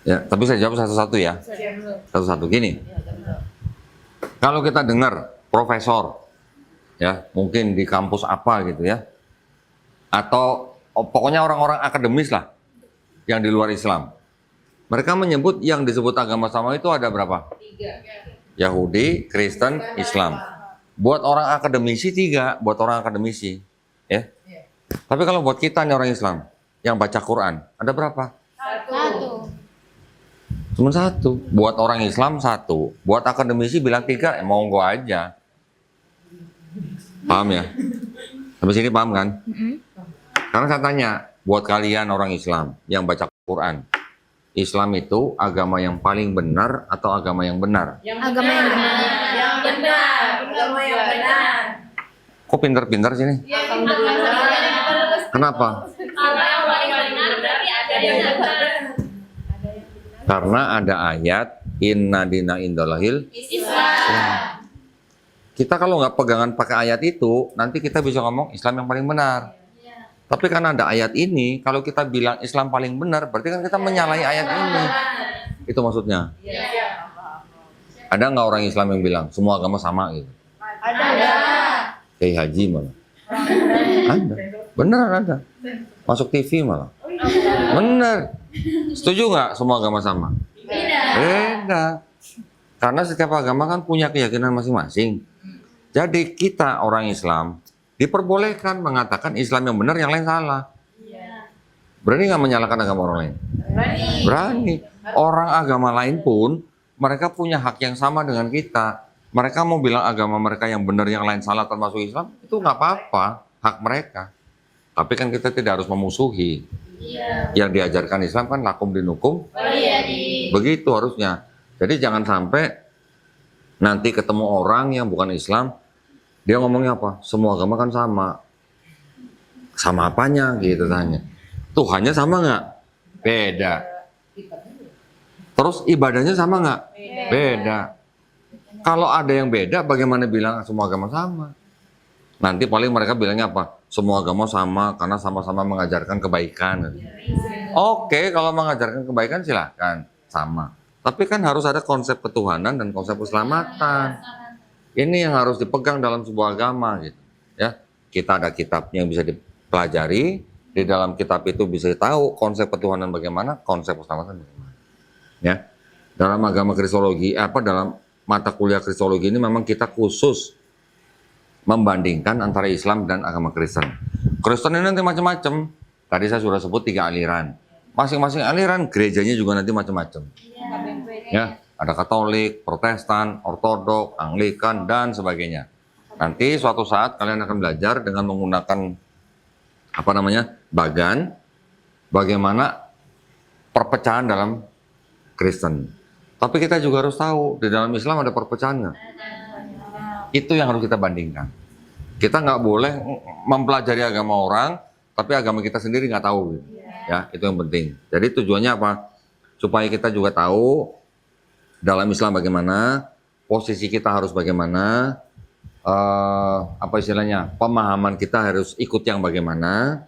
Ya, tapi saya jawab satu-satu ya. Satu-satu gini. Kalau kita dengar profesor ya, mungkin di kampus apa gitu ya. Atau pokoknya orang-orang akademis lah yang di luar Islam. Mereka menyebut yang disebut agama sama itu ada berapa? 3. Yahudi, Kristen, Islam. Buat orang akademisi 3, buat orang akademisi, ya. Tapi kalau buat kita nih orang Islam yang baca Quran, ada berapa? 1. Cuma 1. Buat orang Islam 1. Buat akademisi bilang 3, monggo aja. Paham ya? Sampai sini paham kan? Karena saya tanya, buat kalian orang Islam yang baca Quran, Islam itu agama yang paling benar atau agama yang benar? Agama yang benar. Agama yang benar. Kok pintar-pintar sini? Kenapa? Kalau yang paling benar berarti ada yang benar. Karena ada ayat inna dina indallahil. Islam. Kita kalau nggak pegangan pakai ayat itu, nanti kita bisa ngomong Islam yang paling benar. Tapi karena ada ayat ini, kalau kita bilang Islam paling benar, berarti kan kita menyalahi ayat ini. Itu maksudnya. Ada nggak orang Islam yang bilang semua agama sama gitu? Ada. Kayak haji malah. Ada. Beneran ada. Masuk TV malah. Bener. Setuju nggak semua agama sama? Beda. Karena setiap agama kan punya keyakinan masing-masing. Jadi kita orang Islam diperbolehkan mengatakan Islam yang benar, yang lain salah. Berani nggak menyalahkan agama orang lain? Berani. Orang agama lain pun mereka punya hak yang sama dengan kita. Mereka mau bilang agama mereka yang benar, yang lain salah termasuk Islam, itu nggak apa-apa, hak mereka. Tapi kan kita tidak harus memusuhi. Yang diajarkan Islam kan lakum dinukum. Begitu harusnya. Jadi jangan sampai nanti ketemu orang yang bukan Islam, dia ngomongnya apa? Semua agama kan sama. Sama apanya gitu tanya. Tuhannya sama nggak? Beda. Terus ibadahnya sama nggak? Beda. Kalau ada yang beda, bagaimana bilang semua agama sama? Nanti paling mereka bilangnya apa? Semua agama sama karena sama-sama mengajarkan kebaikan. Oke, kalau mengajarkan kebaikan silahkan sama. Tapi kan harus ada konsep ketuhanan dan konsep keselamatan. Ini yang harus dipegang dalam sebuah agama gitu. Ya, kita ada kitab yang bisa dipelajari, di dalam kitab itu bisa tahu konsep ketuhanan bagaimana, konsep keselamatan bagaimana. Ya. Dalam agama Kristologi, dalam mata kuliah Kristologi ini memang kita khusus membandingkan antara Islam dan agama Kristen. Kristen ini nanti macam-macam. Tadi saya sudah sebut 3 aliran. Masing-masing aliran gerejanya juga nanti macam-macam. Ya, ada Katolik, Protestan, Ortodok, Anglikan dan sebagainya. Nanti suatu saat kalian akan belajar dengan menggunakan bagan, bagaimana perpecahan dalam Kristen. Tapi kita juga harus tahu di dalam Islam ada perpecahan nggak? Itu yang harus kita bandingkan. Kita nggak boleh mempelajari agama orang, tapi agama kita sendiri nggak tahu. Gitu. Ya, itu yang penting. Jadi tujuannya apa? Supaya kita juga tahu dalam Islam bagaimana, posisi kita harus bagaimana, apa istilahnya, pemahaman kita harus ikut yang bagaimana.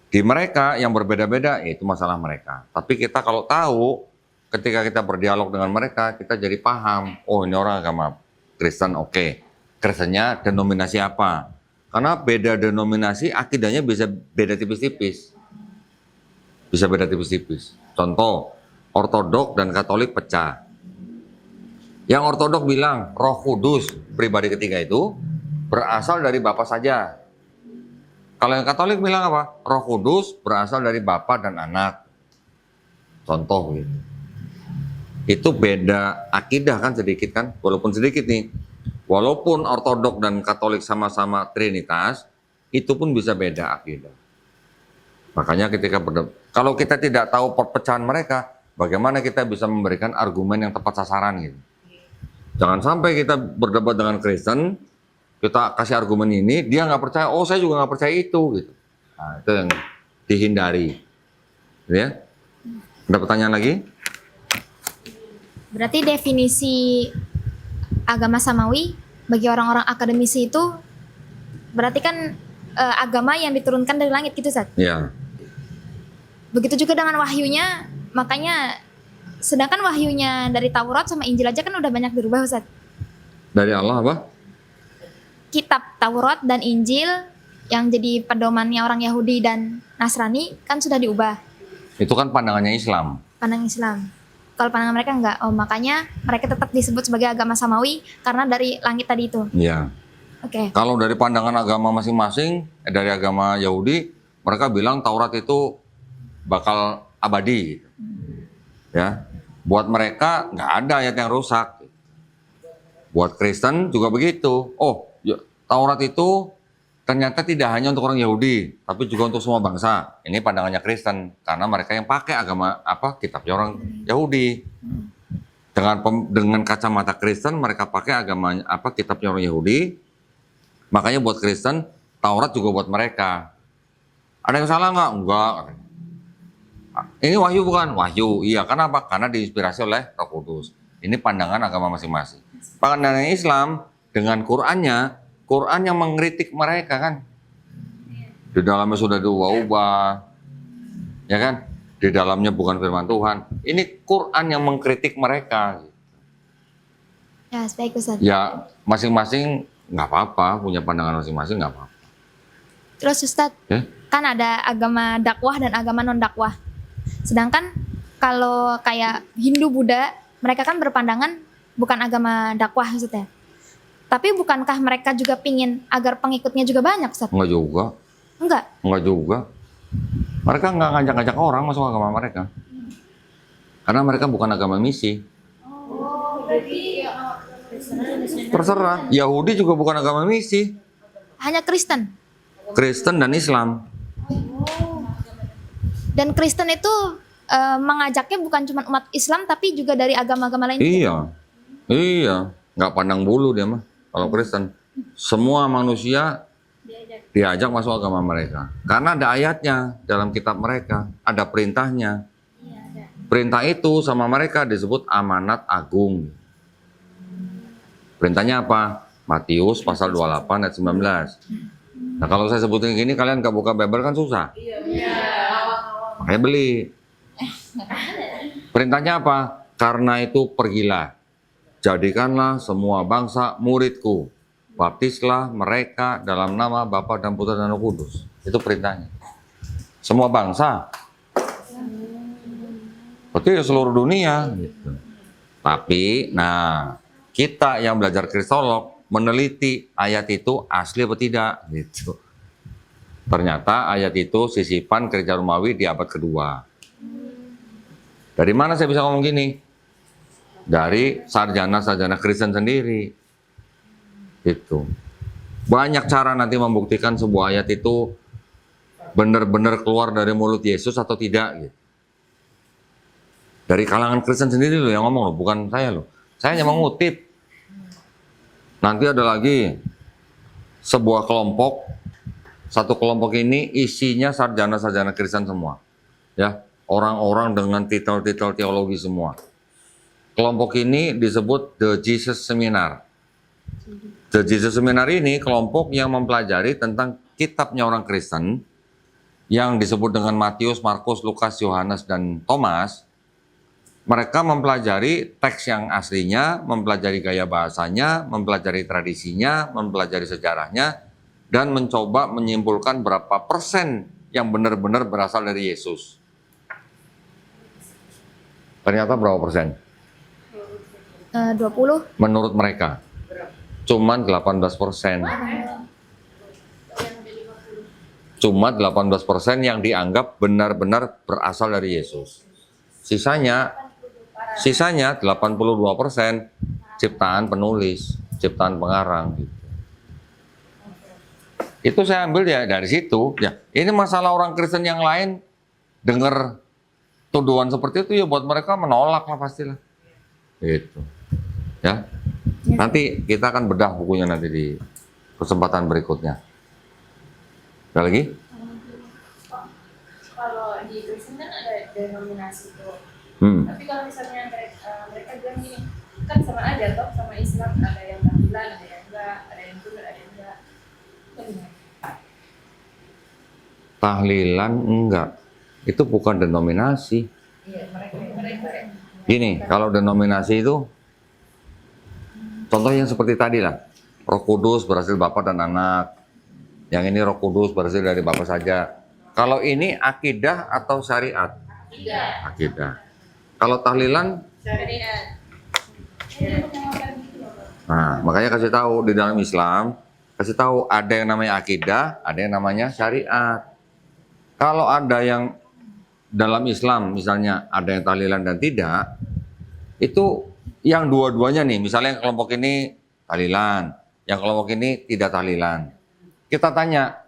Di mereka yang berbeda-beda, itu masalah mereka. Tapi kita kalau tahu, ketika kita berdialog dengan mereka, kita jadi paham, oh ini orang agama Kristen, oke. Kristennya denominasi apa? Karena beda denominasi, akidahnya bisa beda tipis-tipis. Bisa beda tipis-tipis. Contoh, Ortodok dan Katolik pecah. Yang Ortodok bilang, Roh Kudus, pribadi ketiga itu, berasal dari Bapa saja. Kalau yang Katolik bilang apa? Roh Kudus berasal dari Bapa dan Anak. Contoh gitu. Itu beda akidah kan sedikit kan? Walaupun sedikit nih. Walaupun Ortodok dan Katolik sama-sama Trinitas, itu pun bisa beda akidah. Makanya ketika kalau kita tidak tahu perpecahan mereka, bagaimana kita bisa memberikan argumen yang tepat sasaran gitu. Jangan sampai kita berdebat dengan Kristen, kita kasih argumen ini, dia nggak percaya, oh saya juga nggak percaya itu, gitu. Nah, itu yang dihindari, ya. Ada pertanyaan lagi? Berarti definisi agama samawi bagi orang-orang akademisi itu berarti kan agama yang diturunkan dari langit gitu, Ustaz? Ya. Begitu juga dengan wahyunya, makanya sedangkan wahyunya dari Taurat sama Injil aja kan udah banyak dirubah, Ustaz. Dari Allah apa? Kitab Taurat dan Injil yang jadi pedomannya orang Yahudi dan Nasrani kan sudah diubah. Itu kan pandangannya Islam. Pandangan Islam. Kalau pandangan mereka enggak. Oh, makanya mereka tetap disebut sebagai agama samawi karena dari langit tadi itu. Ya. Oke. Kalau dari pandangan agama masing-masing, dari agama Yahudi, mereka bilang Taurat itu bakal abadi. Ya. Buat mereka nggak ada ayat yang rusak. Buat Kristen juga begitu. Oh, Taurat itu ternyata tidak hanya untuk orang Yahudi, tapi juga untuk semua bangsa. Ini pandangannya Kristen, karena mereka yang pakai agama kitabnya orang Yahudi. Dengan kacamata Kristen, mereka pakai agama kitabnya orang Yahudi. Makanya buat Kristen, Taurat juga buat mereka. Ada yang salah nggak? Enggak. Ini wahyu bukan? Wahyu. Iya, kenapa? Karena diinspirasi oleh Roh Kudus. Ini pandangan agama masing-masing. Pandangan Islam dengan Quran yang mengkritik mereka kan. Di dalamnya sudah diubah-ubah. Ya kan? Di dalamnya bukan firman Tuhan. Ini Quran yang mengkritik mereka. Ya, baik Ustaz. Ya, masing-masing nggak apa-apa, punya pandangan masing-masing nggak apa-apa. Terus Ustaz, Ya? kan ada agama dakwah dan agama non-dakwah. Sedangkan kalau kayak Hindu, Buddha, mereka kan berpandangan bukan agama dakwah Ustaz ya. Tapi bukankah mereka juga pingin agar pengikutnya juga banyak, Ustaz? Enggak juga. Enggak juga. Mereka nggak ngajak-ngajak orang masuk agama mereka. Karena mereka bukan agama misi. Terserah. Yahudi juga bukan agama misi. Hanya Kristen. Kristen dan Islam. Dan Kristen itu mengajaknya bukan cuma umat Islam, tapi juga dari agama-agama lain. Iya. Nggak pandang bulu dia mah. Kalau Kristen, semua manusia diajak masuk agama mereka. Karena ada ayatnya dalam kitab mereka, ada perintahnya. Perintah itu sama mereka disebut amanat agung. Perintahnya apa? Matius pasal 28 ayat 19. Nah kalau saya sebutin gini, kalian nggak buka Bible kan susah. Makanya beli. Perintahnya apa? Karena itu pergilah. Jadikanlah semua bangsa muridku. Baptislah mereka dalam nama Bapa dan Putra dan Roh Kudus. Itu perintahnya. Semua bangsa. Berarti seluruh dunia. Gitu. Tapi, kita yang belajar kristolog meneliti ayat itu asli atau tidak. Gitu. Ternyata ayat itu sisipan gereja Romawi di abad kedua. Dari mana saya bisa ngomong gini? Dari sarjana-sarjana Kristen sendiri. Itu. Banyak cara nanti membuktikan sebuah ayat itu benar-benar keluar dari mulut Yesus atau tidak. Gitu. Dari kalangan Kristen sendiri loh yang ngomong loh, bukan saya loh. Saya hanya mengutip. Nanti ada lagi sebuah kelompok, satu kelompok ini isinya sarjana-sarjana Kristen semua. Ya, orang-orang dengan titel-titel teologi semua. Kelompok ini disebut The Jesus Seminar. The Jesus Seminar ini kelompok yang mempelajari tentang kitabnya orang Kristen yang disebut dengan Matius, Markus, Lukas, Yohanes, dan Thomas. Mereka mempelajari teks yang aslinya, mempelajari gaya bahasanya, mempelajari tradisinya, mempelajari sejarahnya, dan mencoba menyimpulkan berapa persen yang benar-benar berasal dari Yesus. Ternyata berapa persen? 20. Menurut mereka, cuman 18%. Cuma 18% yang dianggap benar-benar berasal dari Yesus. Sisanya 82% ciptaan penulis, ciptaan pengarang. Gitu. Itu saya ambil ya dari situ. Ya, ini masalah orang Kristen yang lain dengar tuduhan seperti itu ya buat mereka menolak lah pastilah. Gitu. Ya. Nanti kita akan bedah bukunya nanti di kesempatan berikutnya. Ada lagi? Kalau di Kristen kan ada denominasi tuh. Tapi kalau misalnya mereka bilang gini, kan sama aja toh sama Islam, ada yang tahlilan, ada yang enggak, ada yang benar, ada yang enggak. Tahlilan enggak. Itu bukan denominasi. Iya, mereka. Gini, kalau denominasi itu contohnya seperti tadi lah. Roh Kudus berhasil Bapa dan Anak. Yang ini Roh Kudus berhasil dari Bapa saja. Kalau ini akidah atau syariat? Akidah. Kalau tahlilan? Syariat. Nah, makanya kasih tahu di dalam Islam, kasih tahu ada yang namanya akidah, ada yang namanya syariat. Kalau ada yang dalam Islam, misalnya ada yang tahlilan dan tidak, itu yang dua-duanya nih, misalnya yang kelompok ini tahlilan, yang kelompok ini tidak tahlilan. Kita tanya,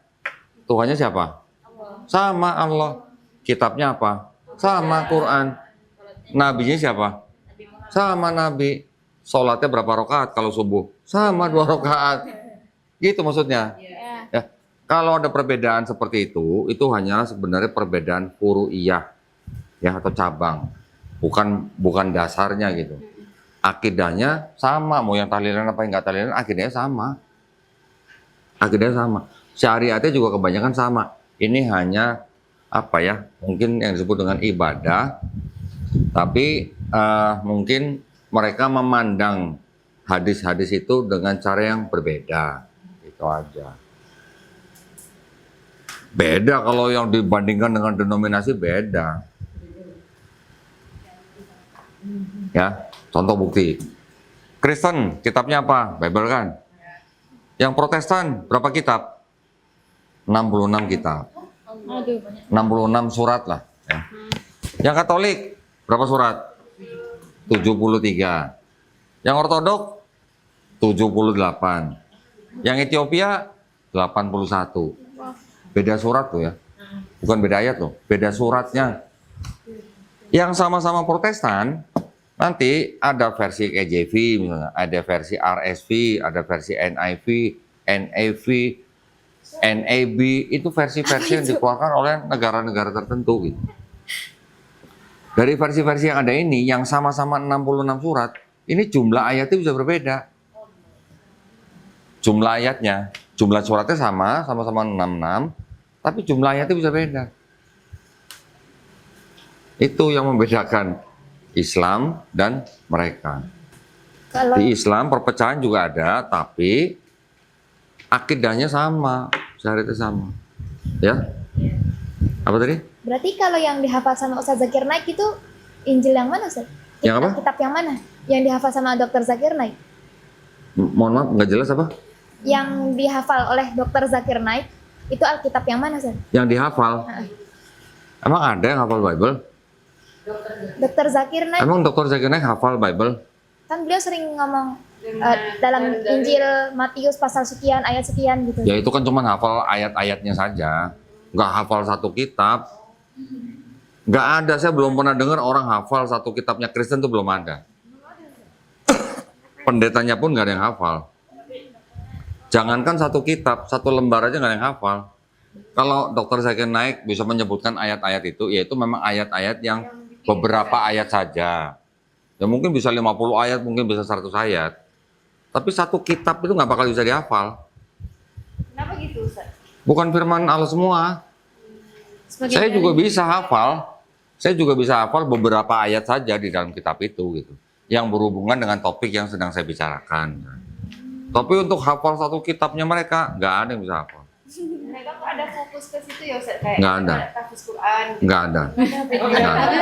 Tuhannya siapa? Sama Allah. Kitabnya apa? Sama Quran. Nabinya siapa? Sama Nabi. Sholatnya berapa rakaat kalau subuh? Sama 2 rakaat. Gitu maksudnya. Ya. Kalau ada perbedaan seperti itu hanya sebenarnya perbedaan furu'iyah ya atau cabang. Bukan dasarnya gitu. Akidahnya sama, mau yang tahlilan apa yang enggak tahlilan, akidahnya sama. Akidahnya sama. Syariatnya juga kebanyakan sama. Ini hanya apa ya? Mungkin yang disebut dengan ibadah. Tapi mungkin mereka memandang hadis-hadis itu dengan cara yang berbeda. Itu aja. Beda kalau yang dibandingkan dengan denominasi beda. Ya, contoh bukti. Kristen kitabnya apa? Bible kan? Yang Protestan berapa kitab? 66 kitab. 66 surat lah. Ya. Yang Katolik berapa surat? 73. Yang Ortodok 78. Yang Ethiopia 81. Beda surat tuh ya. Bukan beda ayat loh, beda suratnya. Yang sama-sama Protestan nanti ada versi KJV misalnya, ada versi RSV, ada versi NIV, NAV, NAB, itu versi-versi yang dikeluarkan oleh negara-negara tertentu gitu. Dari versi-versi yang ada ini, yang sama-sama 66 surat, ini jumlah ayatnya bisa berbeda. Jumlah ayatnya, jumlah suratnya sama-sama 66, tapi jumlah ayatnya bisa beda. Itu yang membedakan Islam dan mereka. Di Islam perpecahan juga ada, tapi akidahnya sama, syariatnya sama. Ya? Apa tadi? Berarti kalau yang dihafal sama Ustaz Zakir Naik itu Injil yang mana, Ustaz? Yang apa? Kitab yang mana? Yang dihafal sama Dr. Zakir Naik? Mohon maaf, nggak jelas apa? Yang dihafal oleh Dr. Zakir Naik itu Alkitab yang mana, Ustaz? Yang dihafal? Emang ada yang hafal Bible? Dr. Zakir Naik Emang Dr. Zakir Naik hafal Bible? kan beliau sering ngomong dalam Injil Matius pasal sekian, ayat sekian gitu. Ya itu kan cuma hafal ayat-ayatnya saja, nggak hafal satu kitab. Nggak ada, saya belum pernah dengar orang hafal satu kitabnya Kristen tuh belum ada. Pendetanya pun nggak ada yang hafal. Jangankan satu kitab, satu lembar aja nggak ada yang hafal. Kalau Dr. Zakir Naik bisa menyebutkan ayat-ayat itu, yaitu memang ayat-ayat yang beberapa ayat saja. Ya mungkin bisa 50 ayat, mungkin bisa 100 ayat. Tapi satu kitab itu nggak bakal bisa dihafal. Kenapa gitu, Ustaz? Bukan firman Allah semua. Saya juga bisa hafal. Saya juga bisa hafal beberapa ayat saja di dalam kitab itu gitu. Yang berhubungan dengan topik yang sedang saya bicarakan. Tapi untuk hafal satu kitabnya mereka nggak ada yang bisa hafal. Mereka kok ada fokus ke situ ya, Ustaz? Kayak Nggak ada. tahfiz Quran. Nggak ada. Nggak ada.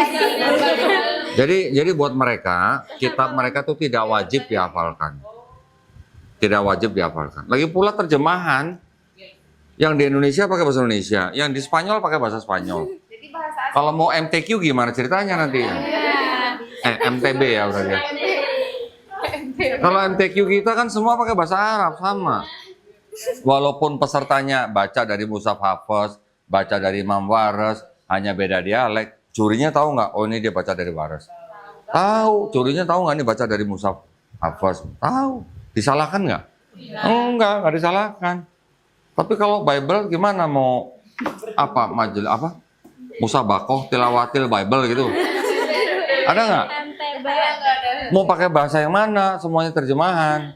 Jadi buat mereka, kitab mereka tuh tidak wajib dihafalkan. Tidak wajib dihafalkan. Lagi pula terjemahan yang di Indonesia pakai bahasa Indonesia, yang di Spanyol pakai bahasa Spanyol. Jadi bahasa asing. Kalau mau MTQ gimana ceritanya nanti? MTB ya berarti. Kalau MTQ kita kan semua pakai bahasa Arab sama. Walaupun pesertanya baca dari Mushaf Hafiz, baca dari Imam Waras, hanya beda dialek. Jurinya tahu nggak? Oh ini dia baca dari Waras. Tahu. Jurinya tahu nggak ini baca dari Mushaf Hafiz? Tahu. Disalahkan nggak? Enggak disalahkan. Tapi kalau Bible gimana mau apa majelis apa? Musabakoh tilawatil Bible gitu. Ada nggak? Mau pakai bahasa yang mana? Semuanya terjemahan.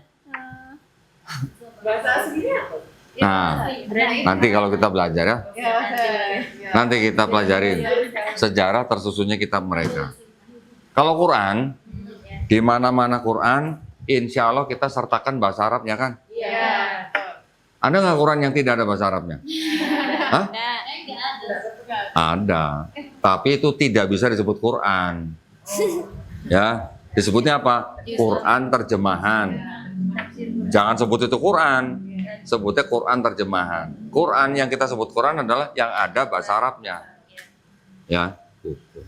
Bahasa aslinya apa? Nah, nanti kalau kita belajar ya, nanti kita pelajarin sejarah tersusunnya kitab mereka. Kalau Quran, di mana-mana Quran, insya Allah kita sertakan bahasa Arabnya kan? Iya. Ada nggak Quran yang tidak ada bahasa Arabnya? Hah? Ada. Tapi itu tidak bisa disebut Quran. Ya, disebutnya apa? Quran terjemahan. Jangan sebut itu Quran. Sebutnya Quran terjemahan. Quran yang kita sebut Quran adalah yang ada bahasa Arabnya. Ya, gitu.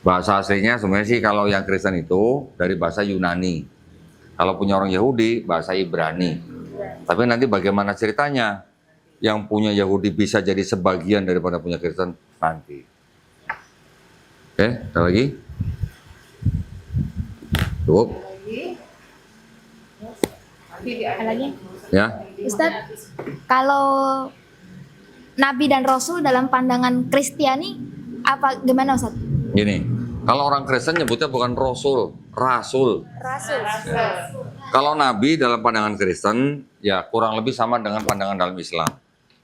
Bahasa aslinya sebenarnya sih kalau yang Kristen itu dari bahasa Yunani. Kalau punya orang Yahudi, bahasa Ibrani. Tapi nanti bagaimana ceritanya? Yang punya Yahudi bisa jadi sebagian daripada punya Kristen nanti. Oke, ada lagi? Cukup? Ada lagi? Ya. Ustadz, kalau Nabi dan Rasul dalam pandangan Kristiani apa gimana Ustadz? Gini, kalau orang Kristen nyebutnya bukan Rasul, Rasul. Rasul. Kalau Nabi dalam pandangan Kristen, ya kurang lebih sama dengan pandangan dalam Islam.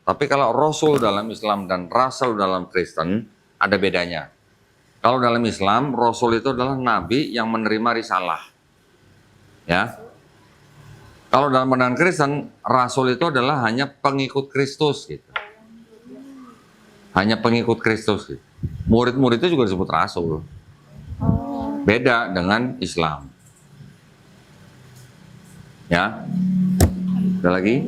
Tapi kalau Rasul dalam Islam dan Rasul dalam Kristen, ada bedanya. Kalau dalam Islam, Rasul itu adalah Nabi yang menerima risalah. Ya. Kalau dalam pandangan Kristen, Rasul itu adalah hanya pengikut Kristus. Gitu. Hanya pengikut Kristus. Gitu. Murid-murid itu juga disebut Rasul. Beda dengan Islam. Ya, ada lagi?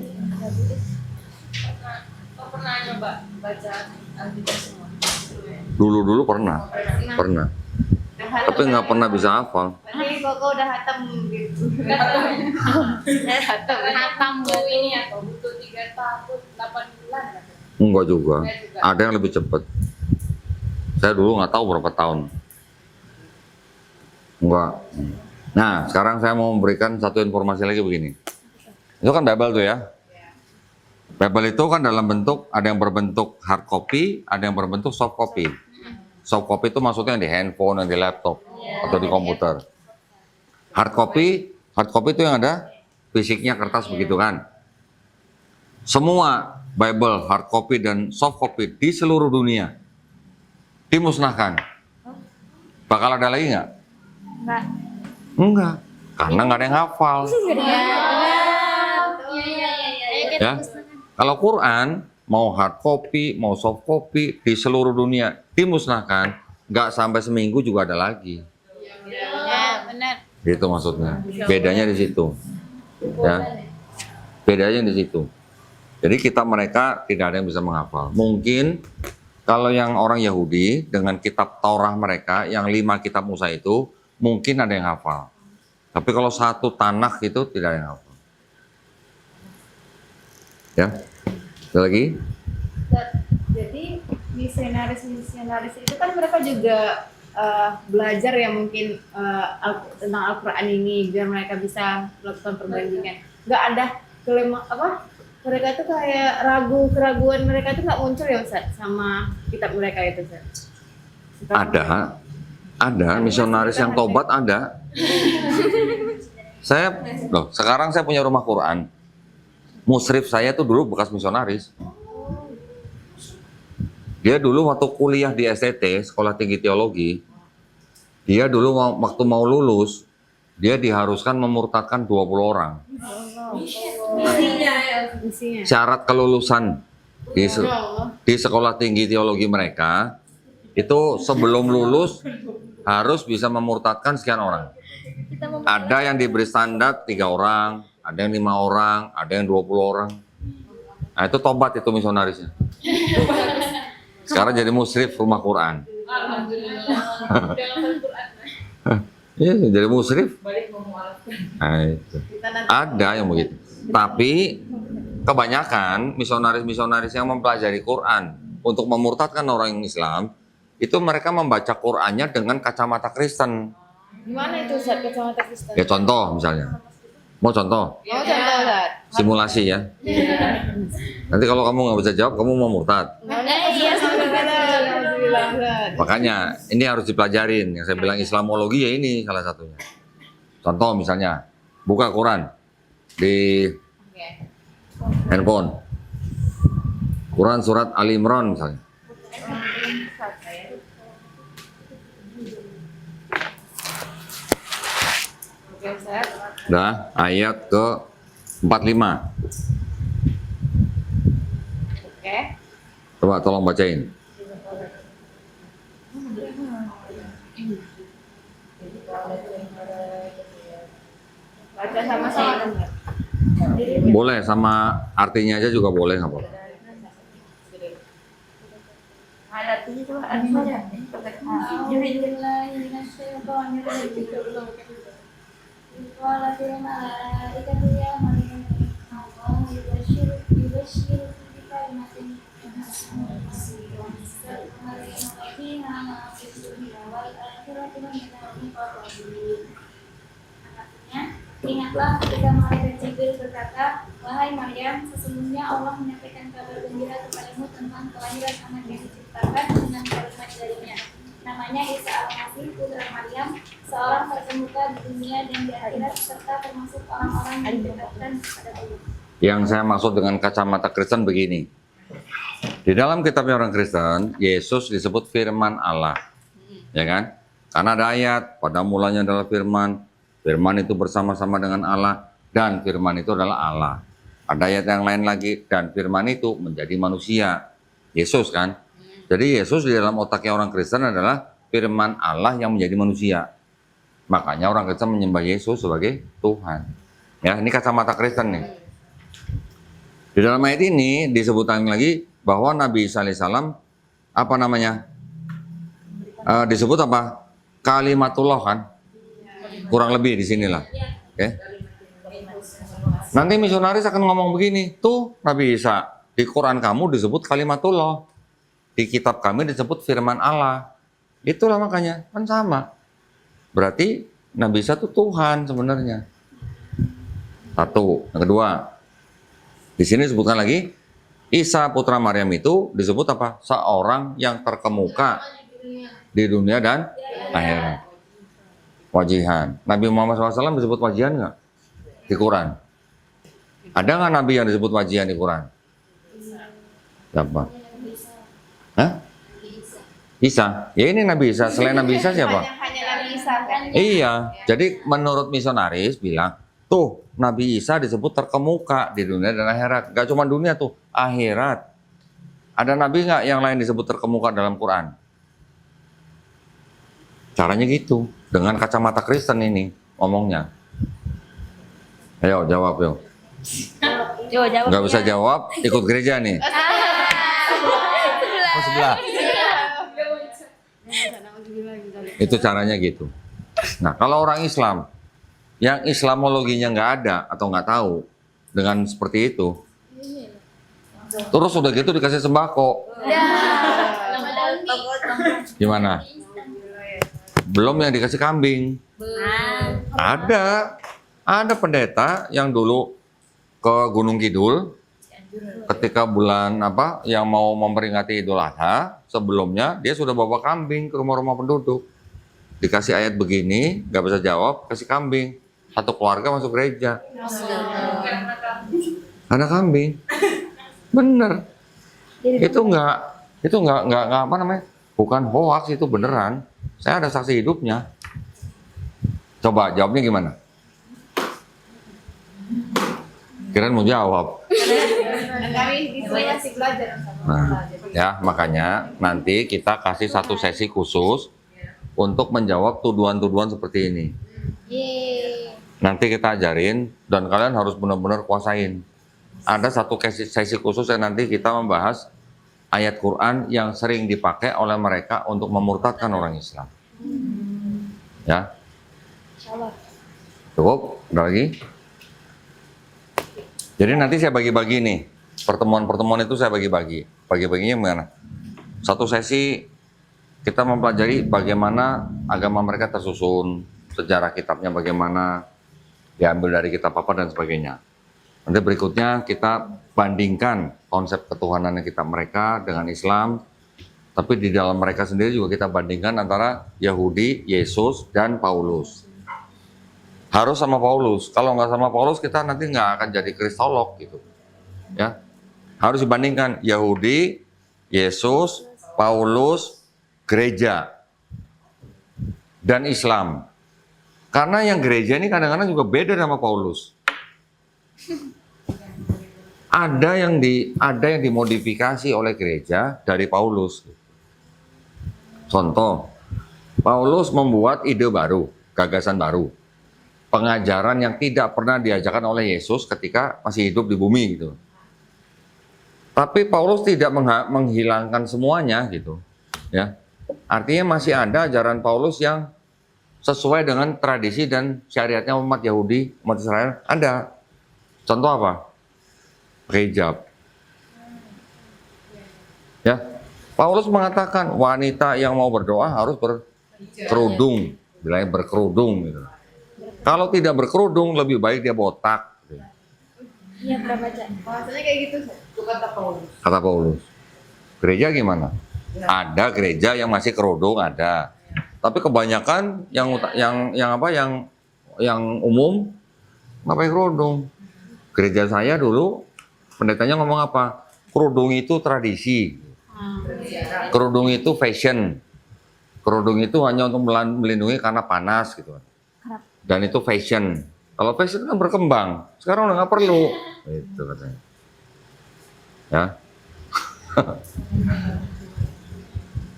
Pernah nyoba baca Alkitab semua? Dulu pernah. Tapi nggak pernah bisa hafal. Berarti kok udah hatam gitu. Hatam ini atau butuh 3 tahun, 8 bulan? Enggak juga. Ada yang lebih cepat. Saya dulu nggak tahu berapa tahun. Enggak. Nah, sekarang saya mau memberikan satu informasi lagi begini. Itu kan Bible tuh ya. Bible itu kan dalam bentuk, ada yang berbentuk hard copy, ada yang berbentuk soft copy. Soft copy itu maksudnya di handphone, di laptop, atau di komputer. Hard copy itu yang ada fisiknya kertas begitu kan. Semua Bible hard copy dan soft copy di seluruh dunia dimusnahkan. Bakal ada lagi nggak? Enggak, karena nggak ada yang hafal. Ya, kalau Quran mau hard copy, mau soft copy di seluruh dunia dimusnahkan, nggak sampai seminggu juga ada lagi. Ya, benar. Itu maksudnya. Bedanya di situ. Ya, bedanya di situ. Jadi kita mereka tidak ada yang bisa menghafal. Mungkin kalau yang orang Yahudi dengan kitab Taurah mereka yang 5 kitab Musa itu mungkin ada yang hafal. Tapi kalau satu Tanakh itu tidak ada yang hafal. Ya, ada lagi? Jadi misionaris itu kan mereka juga belajar ya mungkin tentang Al-Quran ini biar mereka bisa melakukan perbandingan. Nggak ada mereka tuh kayak keraguan mereka tuh nggak muncul ya Ustaz sama kitab mereka itu Ustaz. Ada misionaris yang tobat ada. Sekarang saya punya rumah Quran. Musrif saya tuh dulu bekas misionaris. Dia dulu waktu kuliah di STT, Sekolah Tinggi Teologi, dia dulu waktu mau lulus, dia diharuskan memurtadkan 20 orang. Syarat kelulusan di Sekolah Tinggi Teologi mereka, itu sebelum lulus harus bisa memurtadkan sekian orang. Ada yang diberi standar 3 orang, ada yang 5 orang, ada yang 20 orang. Nah itu tobat itu misionarisnya. Sekarang jadi musrif rumah Quran. Iya, jadi musrif. Nah, itu. Ada yang begitu. Tapi kebanyakan misionaris-misionaris yang mempelajari Quran untuk memurtadkan orang Islam, itu mereka membaca Qurannya dengan kacamata Kristen. Gimana itu Ustaz kacamata Kristen? Ya contoh misalnya. Mau contoh? Mau contoh Ustaz? Simulasi ya. Nanti kalau kamu nggak bisa jawab, kamu mau murtad. Makanya ini harus dipelajarin. Yang saya bilang Islamologi ya ini salah satunya. Contoh misalnya, buka Quran di handphone. Quran surat Ali Imran misalnya. Dah, ayat ke 45. Oke. Coba tolong bacain. Baca sama-sama. Boleh, sama artinya aja juga boleh nggak apa-apa. Ingatlah ketika malaikat Jibril berkata, "Wahai Maryam, sesungguhnya Allah menyampaikan kabar gembira kepadamu tentang kelahiran anak yang diciptakan dengan kalimat darinya. Namanya Isa Al-Masih, putra Maryam, seorang terkemuka di dunia dan di akhirat, serta termasuk orang-orang yang didekatkan kepada Allah." Yang saya maksud dengan kacamata Kristen begini. Di dalam kitabnya orang Kristen, Yesus disebut firman Allah. Ya kan? Karena ada ayat, pada mulanya adalah firman. Firman itu bersama-sama dengan Allah, dan firman itu adalah Allah. Ada ayat yang lain lagi, dan firman itu menjadi manusia. Yesus kan? Jadi Yesus di dalam otaknya orang Kristen adalah firman Allah yang menjadi manusia. Makanya orang Kristen menyembah Yesus sebagai Tuhan. Ya, ini kacamata Kristen nih. Di dalam ayat ini disebutkan lagi bahwa Nabi Isa alaihissalam apa namanya? Disebut apa? Kalimatullah kan? Kurang lebih di sinilah. Oke. Nanti misionaris akan ngomong begini, tuh Nabi Isa, di Quran kamu disebut kalimatullah. Di kitab kami disebut firman Allah. Itulah makanya, kan sama. Berarti Nabi Isa itu Tuhan sebenarnya. Satu. Yang kedua, di sini disebutkan lagi, Isa putra Maryam itu disebut apa? Seorang yang terkemuka di dunia dan akhirat. Wajihan. Nabi Muhammad SAW disebut wajihan nggak di Quran? Ada nggak Nabi yang disebut wajihan di Quran? Siapa? Hah? Isa. Ya ini Nabi Isa. Selain Nabi Isa siapa? Hanya Nabi Isa kan? Iya. Jadi menurut misionaris bilang, tuh Nabi Isa disebut terkemuka di dunia dan akhirat. Gak cuma dunia tuh, akhirat. Ada Nabi nggak yang lain disebut terkemuka dalam Quran? Caranya gitu, dengan kacamata Kristen ini ngomongnya. Ayo jawab yuk. Jawab. Nggak bisa jawab, ikut gereja nih. Oh sebelah. Itu caranya gitu. Nah kalau orang Islam, yang Islamologinya nggak ada atau nggak tahu dengan seperti itu, terus udah gitu dikasih sembako. Gimana? Belum yang dikasih kambing. Ada pendeta yang dulu ke Gunung Kidul ketika bulan apa yang mau memperingati Idul Adha, sebelumnya dia sudah bawa kambing ke rumah-rumah penduduk. Dikasih ayat begini, nggak bisa jawab, kasih kambing. Satu keluarga masuk gereja. Ada kambing. Bener. Itu nggak apa namanya? Bukan hoax, itu beneran. Saya ada saksi hidupnya. Coba jawabnya gimana? Kirain mau jawab. Kami di sini masih belajar sama Nah, ya makanya nanti kita kasih satu sesi khusus untuk menjawab tuduhan-tuduhan seperti ini. Nanti kita ajarin dan kalian harus benar-benar kuasain. Ada satu sesi khusus yang nanti kita membahas ayat Quran yang sering dipakai oleh mereka untuk memurtadkan orang Islam. Ya. Cukup? Ada lagi? Jadi nanti saya bagi-bagi nih. Pertemuan-pertemuan itu saya bagi-bagi. Bagi-baginya gimana? Satu sesi kita mempelajari bagaimana agama mereka tersusun, sejarah kitabnya bagaimana, diambil dari kitab apa dan sebagainya. Nanti berikutnya kita bandingkan konsep ketuhanan kitab mereka dengan Islam, tapi di dalam mereka sendiri juga kita bandingkan antara Yahudi, Yesus, dan Paulus. Harus sama Paulus. Kalau nggak sama Paulus, kita nanti nggak akan jadi kristolog gitu. Ya, harus dibandingkan Yahudi, Yesus, Paulus, gereja, dan Islam. Karena yang gereja ini kadang-kadang juga beda sama Paulus. Ada yang dimodifikasi oleh gereja dari Paulus. Contoh, Paulus membuat ide baru, gagasan baru, pengajaran yang tidak pernah diajarkan oleh Yesus ketika masih hidup di bumi gitu. Tapi Paulus tidak menghilangkan semuanya gitu, ya. Artinya masih ada ajaran Paulus yang sesuai dengan tradisi dan syariatnya umat Yahudi, umat Israel. Ada. Contoh apa? Hijab. Ya, Paulus mengatakan wanita yang mau berdoa harus berkerudung, bilangnya berkerudung gitu. Kalau tidak berkerudung lebih baik dia botak. Iya, berapa jam? Maksudnya kayak gitu, itu kata Paulus. Kata Paulus. Gereja gimana? Ada gereja yang masih kerudung ada. Tapi kebanyakan yang umum nggak pakai kerudung. Gereja saya dulu pendetanya ngomong apa? Kerudung itu tradisi. Kerudung itu fashion. Kerudung itu hanya untuk melindungi karena panas gitu. Dan itu fashion. Kalau fashion kan berkembang. Sekarang udah nggak perlu. Itu katanya. Ya.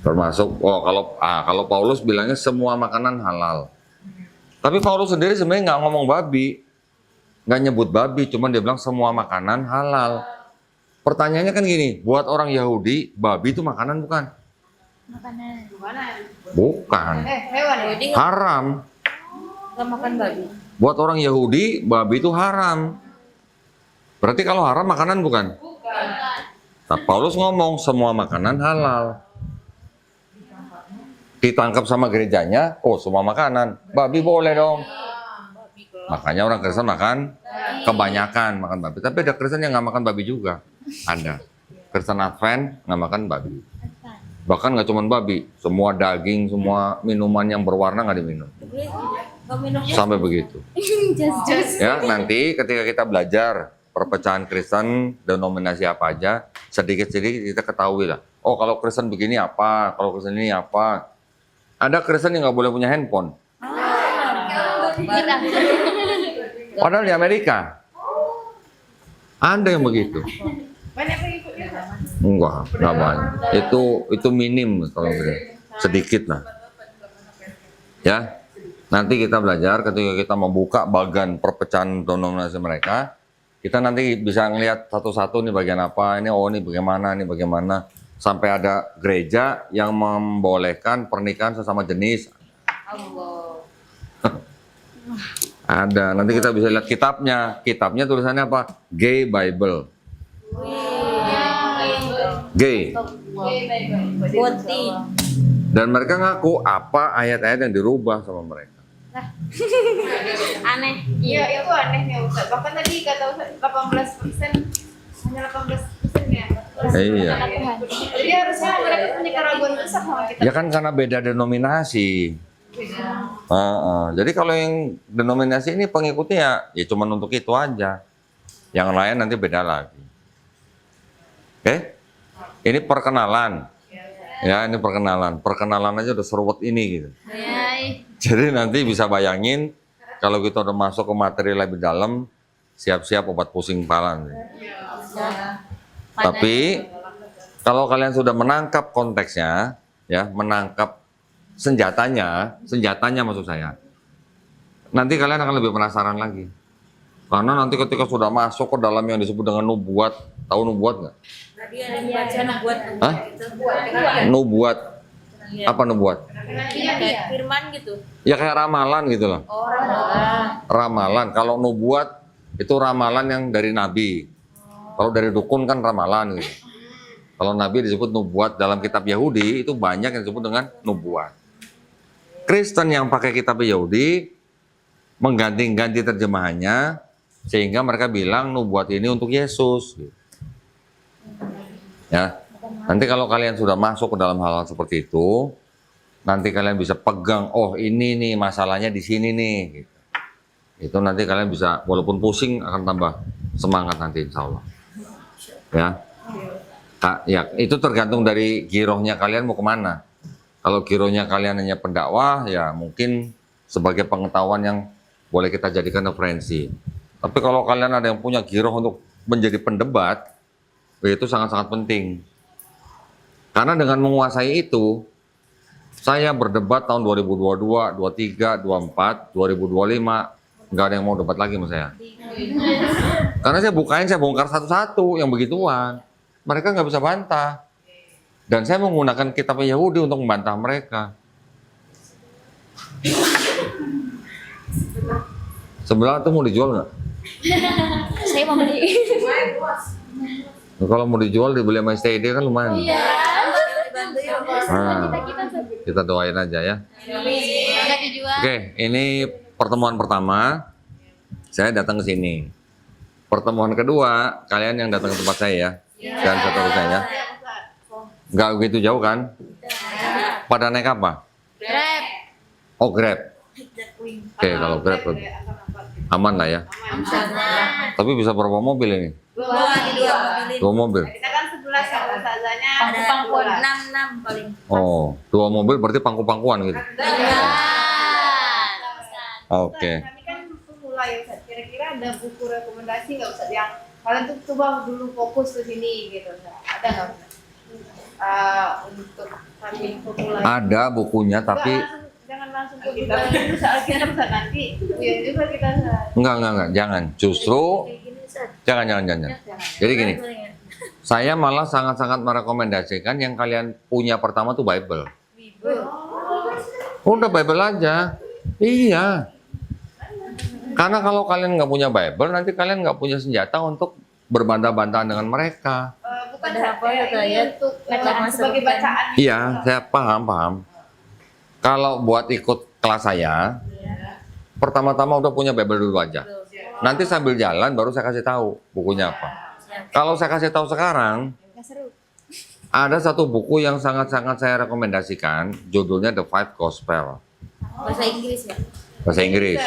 Termasuk kalau Paulus bilangnya semua makanan halal. Tapi Paulus sendiri sebenarnya nggak ngomong babi. Nggak nyebut babi, cuman dia bilang semua makanan halal. Pertanyaannya kan gini, buat orang Yahudi, babi itu makanan bukan? Makanan. Bukan. Hewan ya? Haram. Nggak makan babi. Buat orang Yahudi, babi itu haram. Berarti kalau haram makanan bukan? Nah, Paulus ngomong semua makanan halal. Ditangkap sama gerejanya, oh semua makanan. Babi boleh dong. Makanya orang Kristen makan kebanyakan makan babi. Tapi ada Kristen yang nggak makan babi juga. Ada. Kristen Advent nggak makan babi. Bahkan nggak cuma babi, semua daging, semua minuman yang berwarna nggak diminum. Sampai begitu. Ya, nanti ketika kita belajar perpecahan Kristen, denominasi apa aja, sedikit-sedikit kita ketahui lah. Oh, kalau Kristen begini apa, kalau Kristen ini apa. Ada Kristen yang nggak boleh punya handphone. Padahal di Amerika ada yang begitu. Banyak pengikutnya. Enggak banyak. Itu minim kalau gitu. Sedikit lah. Ya. Nanti kita belajar ketika kita membuka bagian perpecahan denominasi mereka, kita nanti bisa ngelihat satu-satu nih bagian apa, ini bagaimana, sampai ada gereja yang membolehkan pernikahan sesama jenis. Ada, nanti kita bisa lihat kitabnya. Kitabnya tulisannya apa? Gay Bible. Gay. Dan mereka ngaku apa ayat-ayat yang dirubah sama mereka. Aneh. Iya, itu anehnya Ustaz. Bahkan tadi kata Ustaz 18%, hanya 18% ya. Iya. Jadi harusnya mereka punya keraguan besar sama kita. Ya kan karena beda denominasi. Jadi kalau yang denominasi ini pengikutnya ya cuma untuk itu aja. Yang lain nanti beda lagi. Oke? Ini perkenalan. Ya, ini perkenalan. Perkenalan aja udah seruat ini gitu. Jadi nanti bisa bayangin kalau kita udah masuk ke materi lebih dalam, siap-siap obat pusing kepala. Tapi kalau kalian sudah menangkap konteksnya, ya, menangkap senjatanya maksud saya. Nanti kalian akan lebih penasaran lagi. Karena nanti ketika sudah masuk ke dalam yang disebut dengan nubuat, tahu nubuat nggak? Tadi ada yang baca nubuat Hah? Nubuat. Apa nubuat? kayak firman gitu. Ya kayak ramalan gitu loh. Oh, Ramalan. Kalau nubuat itu ramalan yang dari nabi. Kalau dari dukun kan ramalan gitu. Kalau nabi disebut nubuat, dalam kitab Yahudi itu banyak yang disebut dengan nubuat. Kristen yang pakai kitab Yahudi mengganti-ganti terjemahannya sehingga mereka bilang nubuat ini untuk Yesus. Ya, nanti kalau kalian sudah masuk ke dalam hal-hal seperti itu, nanti kalian bisa pegang, oh ini nih masalahnya di sini nih. Gitu. Itu nanti kalian bisa, walaupun pusing akan tambah semangat nanti insya Allah. Ya, ya itu tergantung dari girohnya kalian mau kemana. Kalau girohnya kalian hanya pendakwah, ya mungkin sebagai pengetahuan yang boleh kita jadikan referensi. Tapi kalau kalian ada yang punya giroh untuk menjadi pendebat, itu sangat-sangat penting. Karena dengan menguasai itu, saya berdebat tahun 2022, 23, 24, 2025, nggak ada yang mau debat lagi sama saya. Karena saya bongkar satu-satu yang begituan. Mereka nggak bisa bantah. Dan saya menggunakan kitab Yahudi untuk membantah mereka. Sebelah itu mau dijual nggak? Saya mau beli. Kalau mau dijual dibeli sama STID kan lumayan. Iya. Nah, kita doain aja ya. Enggak dijual. Oke, ini pertemuan pertama. Saya datang ke sini. Pertemuan kedua, kalian yang datang ke tempat saya ya. Dan seterusnya ya. Nggak begitu jauh kan? Pada naik apa? Grab. Oh, Grab. Oke, kalau Grab aman lah ya. Tapi bisa berapa mobil ini? Dua mobil. Kita kan 11 sama ustazahnya. Pangku-pangkuan 6 paling. Oh, dua mobil berarti pangku-pangkuan gitu. Oke. Kami kan pemula ya Ustaz. Kira-kira ada buku rekomendasi nggak Ustaz yang kalian tuh coba dulu fokus ke sini gitu Ustaz? Ada nggak Ustaz? Untuk kami pemula. Ada bukunya tapi Jangan langsung ke kita soal kita Ustaz nanti. Iya juga kita Ustaz. enggak, jangan. Justru jangan. Jadi gini, saya malah sangat-sangat merekomendasikan yang kalian punya pertama tuh Bible. Udah Bible aja. Iya. Karena kalau kalian nggak punya Bible, nanti kalian nggak punya senjata untuk berbantah-bantahan dengan mereka. Bukan apa ya untuk sebagai bacaan. Iya, saya paham. Kalau buat ikut kelas saya, pertama-tama udah punya Bible dulu aja. Nanti sambil jalan baru saya kasih tahu bukunya apa. Kalau saya kasih tahu sekarang, ada satu buku yang sangat-sangat saya rekomendasikan, judulnya The Five Gospel. Bahasa Inggris ya. Bahasa Inggris.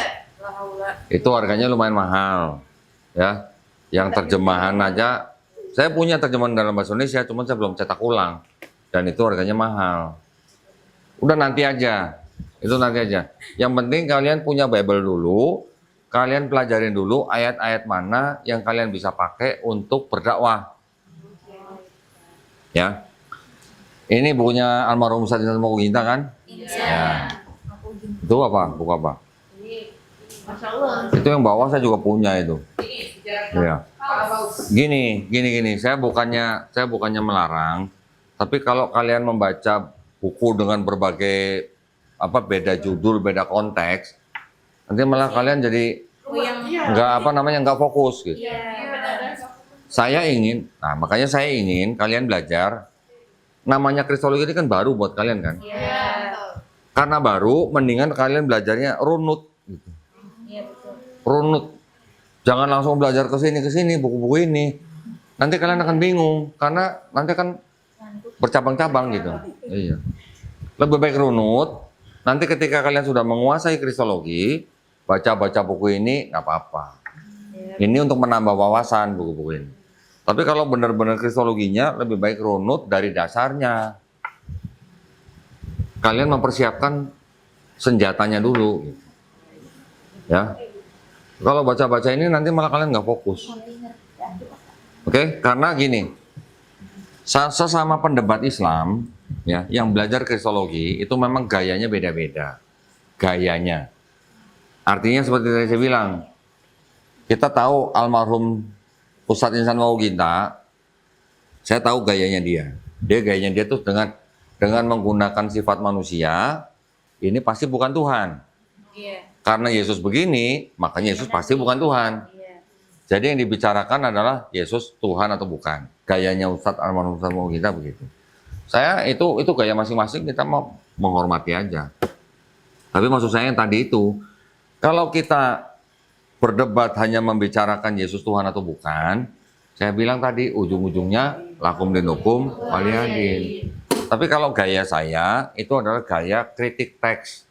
Itu harganya lumayan mahal, ya. Yang terjemahan aja, saya punya terjemahan dalam bahasa Indonesia, cuman saya belum cetak ulang, dan itu harganya mahal. Udah nanti aja, itu nanti aja. Yang penting kalian punya Bible dulu, kalian pelajarin dulu ayat-ayat mana yang kalian bisa pakai untuk berdakwah. Ya, ini bukunya almarhum Ustaz Moginta kan? Ya. Itu apa? Buku apa? Masya Allah. Itu yang bawah saya juga punya itu. Ya. Gini. Saya bukannya melarang, tapi kalau kalian membaca buku dengan berbagai beda judul, beda konteks, nanti malah kalian jadi nggak fokus gitu. Makanya saya ingin kalian belajar namanya kristologi ini kan baru buat kalian kan. Iya. Karena baru, mendingan kalian belajarnya runut. Gitu. Iya betul. Runut. Jangan langsung belajar ke sini buku-buku ini. Nanti kalian akan bingung karena nanti kan bercabang-cabang gitu. Iya. Lebih baik runut. Nanti ketika kalian sudah menguasai kristologi, baca-baca buku ini nggak apa-apa. Ini untuk menambah wawasan buku-buku ini. Tapi kalau benar-benar kristologinya lebih baik runut dari dasarnya. Kalian mempersiapkan senjatanya dulu. Ya. Kalau baca-baca ini nanti malah kalian nggak fokus. Oke, karena gini, sesama pendebat Islam, ya, yang belajar kristologi itu memang gayanya beda-beda. Gayanya. Artinya seperti yang saya bilang, kita tahu almarhum Ustadz Insan Mauginta, saya tahu gayanya dia. Gayanya dia tuh dengan menggunakan sifat manusia, ini pasti bukan Tuhan. Iya. Karena Yesus begini, makanya Yesus pasti bukan Tuhan. Iya. Jadi yang dibicarakan adalah Yesus Tuhan atau bukan. Gayanya Ustadz almarhum Ustadz Mauginta begitu. Saya itu gaya masing-masing, kita mau menghormati aja. Tapi maksud saya yang tadi itu, kalau kita berdebat hanya membicarakan Yesus Tuhan atau bukan, saya bilang tadi ujung-ujungnya lakum dinukum waliyadin. Tapi kalau gaya saya itu adalah gaya kritik teks.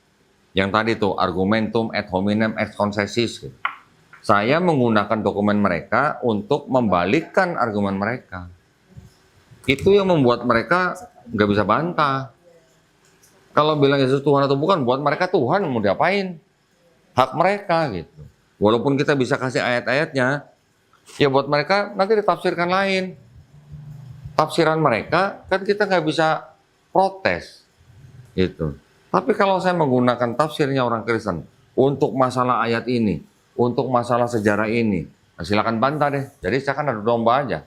Yang tadi tuh argumentum ad hominem ex concessis. Gitu. Saya menggunakan dokumen mereka untuk membalikkan argumen mereka. Itu yang membuat mereka nggak bisa bantah. Kalau bilang Yesus Tuhan atau bukan, buat mereka Tuhan mau diapain? Hak mereka gitu. Walaupun kita bisa kasih ayat-ayatnya, ya buat mereka nanti ditafsirkan lain. Tafsiran mereka kan kita nggak bisa protes gitu. Tapi kalau saya menggunakan tafsirnya orang Kristen untuk masalah ayat ini, untuk masalah sejarah ini, nah silakan bantah deh. Jadi saya kan ada domba aja.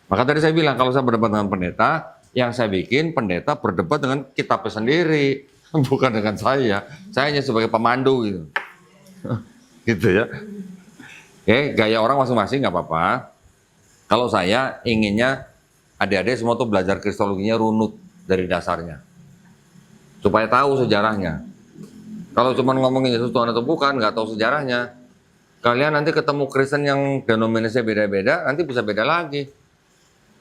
Maka tadi saya bilang kalau saya berdebat dengan pendeta, yang saya bikin pendeta berdebat dengan kitabnya sendiri, bukan dengan saya. Saya hanya sebagai pemandu gitu. Gitu ya. Oke, gaya orang masing-masing nggak apa-apa. Kalau saya inginnya adik-adik semua tuh belajar kristologinya runut dari dasarnya. Supaya tahu sejarahnya. Kalau cuma ngomongin Yesus Tuhan atau bukan, nggak tahu sejarahnya, kalian nanti ketemu Kristen yang denominasinya beda-beda, nanti bisa beda lagi.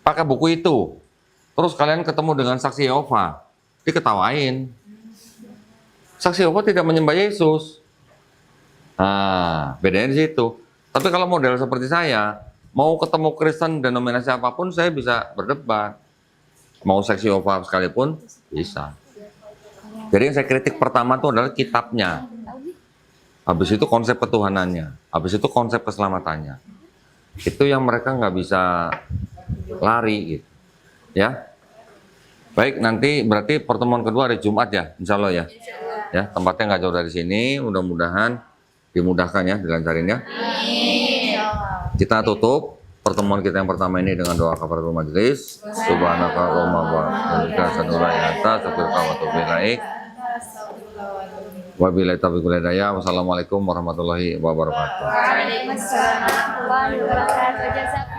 Pakai buku itu. Terus kalian ketemu dengan saksi Yehova, diketawain. Saksi Yehova tidak menyembah Yesus. Nah, bedanya di situ. Tapi kalau model seperti saya, mau ketemu Kristen denominasi apapun, saya bisa berdebat. Mau saksi Yehova sekalipun, bisa. Jadi yang saya kritik pertama itu adalah kitabnya. Habis itu konsep ketuhanannya. Habis itu konsep keselamatannya. Itu yang mereka nggak bisa lari gitu. Ya. Baik, nanti berarti pertemuan kedua hari Jumat ya, insya Allah ya. Ya, tempatnya nggak jauh dari sini. Mudah-mudahan dimudahkan ya, dilancarin ya. Kita tutup pertemuan kita yang pertama ini dengan doa kafaratul majelis. Subhanaka Allahumma wa bihamdika asyhadu an la ilaha illa anta astaghfiruka wa atubu ilaik. Wabillahi taufiq wal hidayah. Wassalamualaikum warahmatullahi wabarakatuh. Waalaikumsalam warahmatullahi wabarakatuh.